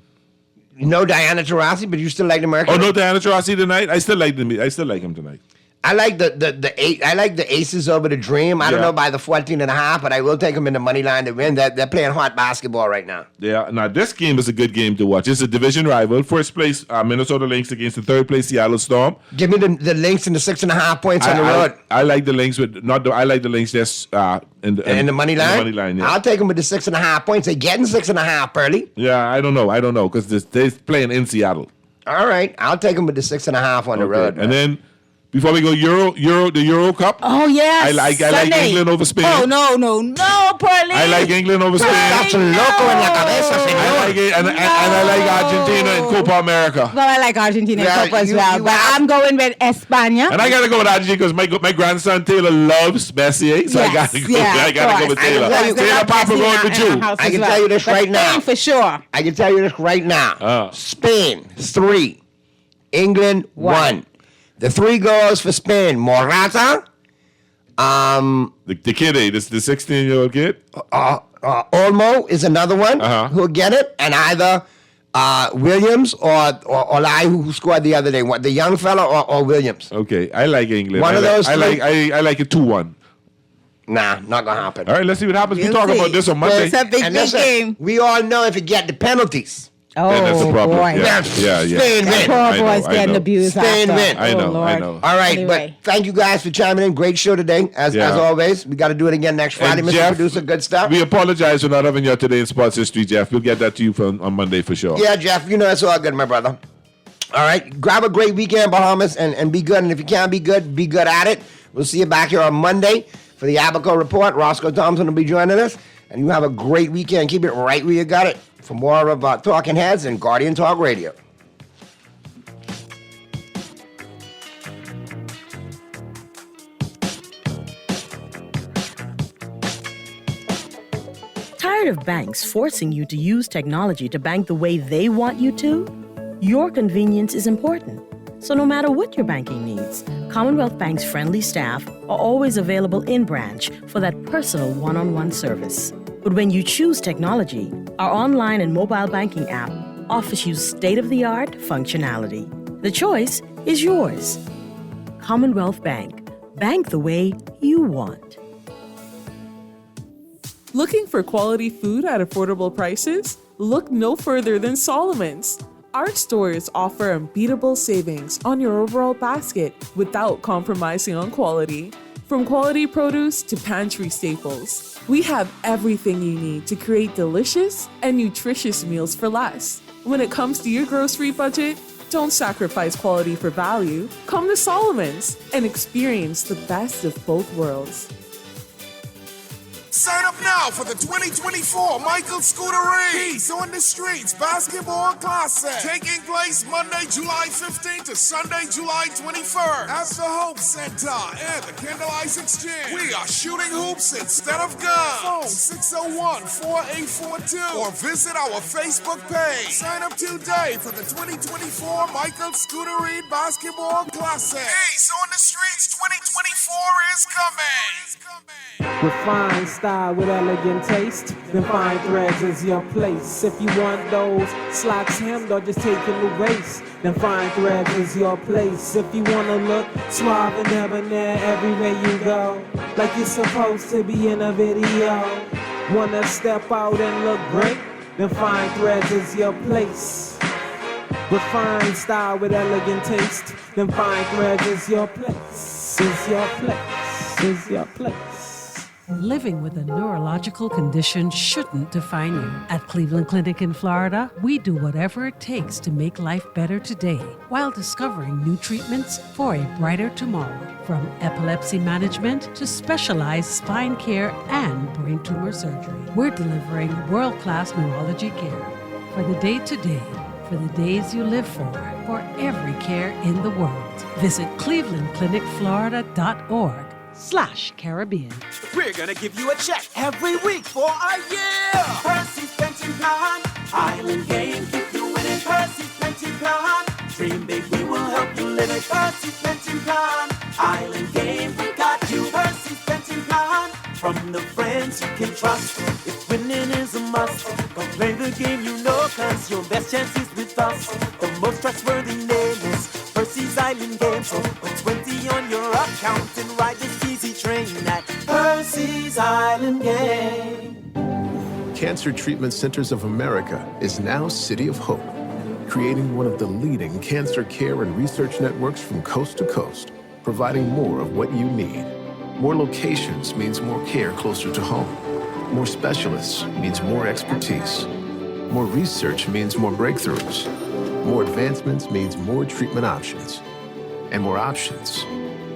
No Diana Taurasi, but you still like the Mercury? Oh, no Diana Taurasi tonight? I still like him tonight. I like the Aces over the Dream. I don't know by the 14.5, but I will take them in the money line to win. They're playing hot basketball right now. Yeah. Now this game is a good game to watch. It's a division rival. First place Minnesota Lynx against the third place Seattle Storm. Give me the Lynx and the 6.5 points on the road. I like the Lynx I like the Lynx just in the money line. In the money line. Yeah. I'll take them with the 6.5 points. They're getting 6.5 early. Yeah, I don't know because they're playing in Seattle. All right, I'll take them with the 6.5 on the road. And then. Before we go, the Euro Cup. Oh yes, I like England over Spain. Oh no, Pearly. I like England over Spain. That's loco en la cabeza, señor. I like it, and I like Argentina in Copa America. Well, I like Argentina in Copa as well, but I'm going with España. And I gotta go with Argentina because my grandson Taylor loves Messier, so I gotta go. I gotta go with Taylor. Taylor Papa going with you. I can tell you this right now. Spain for sure. I can tell you this right now. Spain 3, England 1. The 3 goals for Spain. Morata. The kid, the 16-year-old kid. Olmo is another one who'll get it. And either Williams or Olai, who scored the other day. The young fella or Williams. Okay, I like England. One of those three. I like it 2-1. Nah, not going to happen. All right, let's see what happens. We'll talk about this on Monday. It's a big game. We all know if you get the penalties. Oh, that's the problem. boy. Yeah. Spain win. Poor boy's getting abused. Spain win. I know. All right, but thank you guys for chiming in. Great show today, as always. We got to do it again next Friday, Mr. Jeff, Producer. Good stuff. We apologize for not having you today in Sports History, Jeff. We'll get that to you on Monday for sure. Yeah, Jeff, it's all good, my brother. All right, grab a great weekend, Bahamas, and be good. And if you can't be good at it. We'll see you back here on Monday for the Abaco Report. Roscoe Thompson will be joining us. And you have a great weekend. Keep it right where you got it. For more of Talking Heads and Guardian Talk Radio. Tired of banks forcing you to use technology to bank the way they want you to? Your convenience is important. So no matter what your banking needs, Commonwealth Bank's friendly staff are always available in branch for that personal one-on-one service. But when you choose technology, our online and mobile banking app offers you state-of-the-art functionality. The choice is yours. Commonwealth Bank. Bank the way you want. Looking for quality food at affordable prices? Look no further than Solomon's. Our stores offer unbeatable savings on your overall basket without compromising on quality. From quality produce to pantry staples, we have everything you need to create delicious and nutritious meals for less. When it comes to your grocery budget, don't sacrifice quality for value. Come to Solomon's and experience the best of both worlds. Sign up now for the 2024 Michael Scootery Peace on the Streets Basketball Classic, taking place Monday, July 15th to Sunday, July 21st at the Hope Center and the Candlelight Exchange. We are shooting hoops instead of guns. Phone 601-4842 or visit our Facebook page. Sign up today for the 2024 Michael Scootery Basketball Classic. Peace on the Streets 2024 is coming. Refined style with elegant taste, then fine threads is your place. If you want those slacks hemmed or just taking the waist, then fine threads is your place. If you wanna look suave and debonair everywhere you go, like you're supposed to be in a video, wanna step out and look great, then fine threads is your place. Refined style with elegant taste, then fine threads is your place. Is your place. Is your place. Living with a neurological condition shouldn't define you. At Cleveland Clinic in Florida, we do whatever it takes to make life better today while discovering new treatments for a brighter tomorrow. From epilepsy management to specialized spine care and brain tumor surgery, we're delivering world-class neurology care for the day-to-day, for the days you live for every care in the world. Visit clevelandclinicflorida.org/Caribbean. We're gonna give you a check every week for a year. Percy's Pension Plan, Island Game, keep you winning. Percy's Pension Plan, dream big, we will help you live it. Percy's Pension Plan, Island Game, we got you. Percy's Pension Plan, from the friends you can trust. If winning is a must, go play the game you know, cause your best chance is with us. The most trustworthy name is Percy's Island Game, so put 20 on your account and ride this easy train at Percy's Island Game. Cancer Treatment Centers of America is now City of Hope, creating one of the leading cancer care and research networks from coast to coast, providing more of what you need. More locations means more care closer to home. More specialists means more expertise. More research means more breakthroughs. More advancements means more treatment options. And more options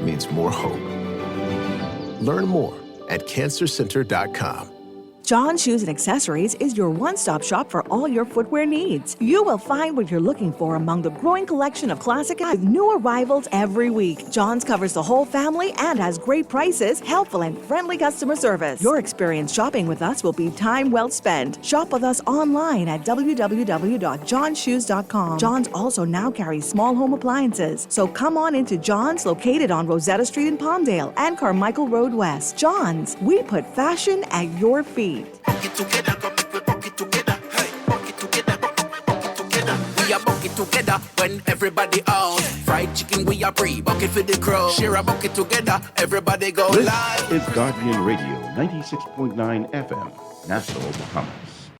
means more hope. Learn more at cancercenter.com. John Shoes and Accessories is your one-stop shop for all your footwear needs. You will find what you're looking for among the growing collection of classic with new arrivals every week. John's covers the whole family and has great prices, helpful and friendly customer service. Your experience shopping with us will be time well spent. Shop with us online at www.johnshoes.com. John's also now carries small home appliances, so come on into John's, located on Rosetta Street in Palmdale and Carmichael Road West. John's, we put fashion at your feet. We are bucket together when everybody out. Fried chicken, we are bucket for the crow. Share a bucket together, everybody go This live. is Guardian Radio 96.9 FM, Nassau, Bahamas.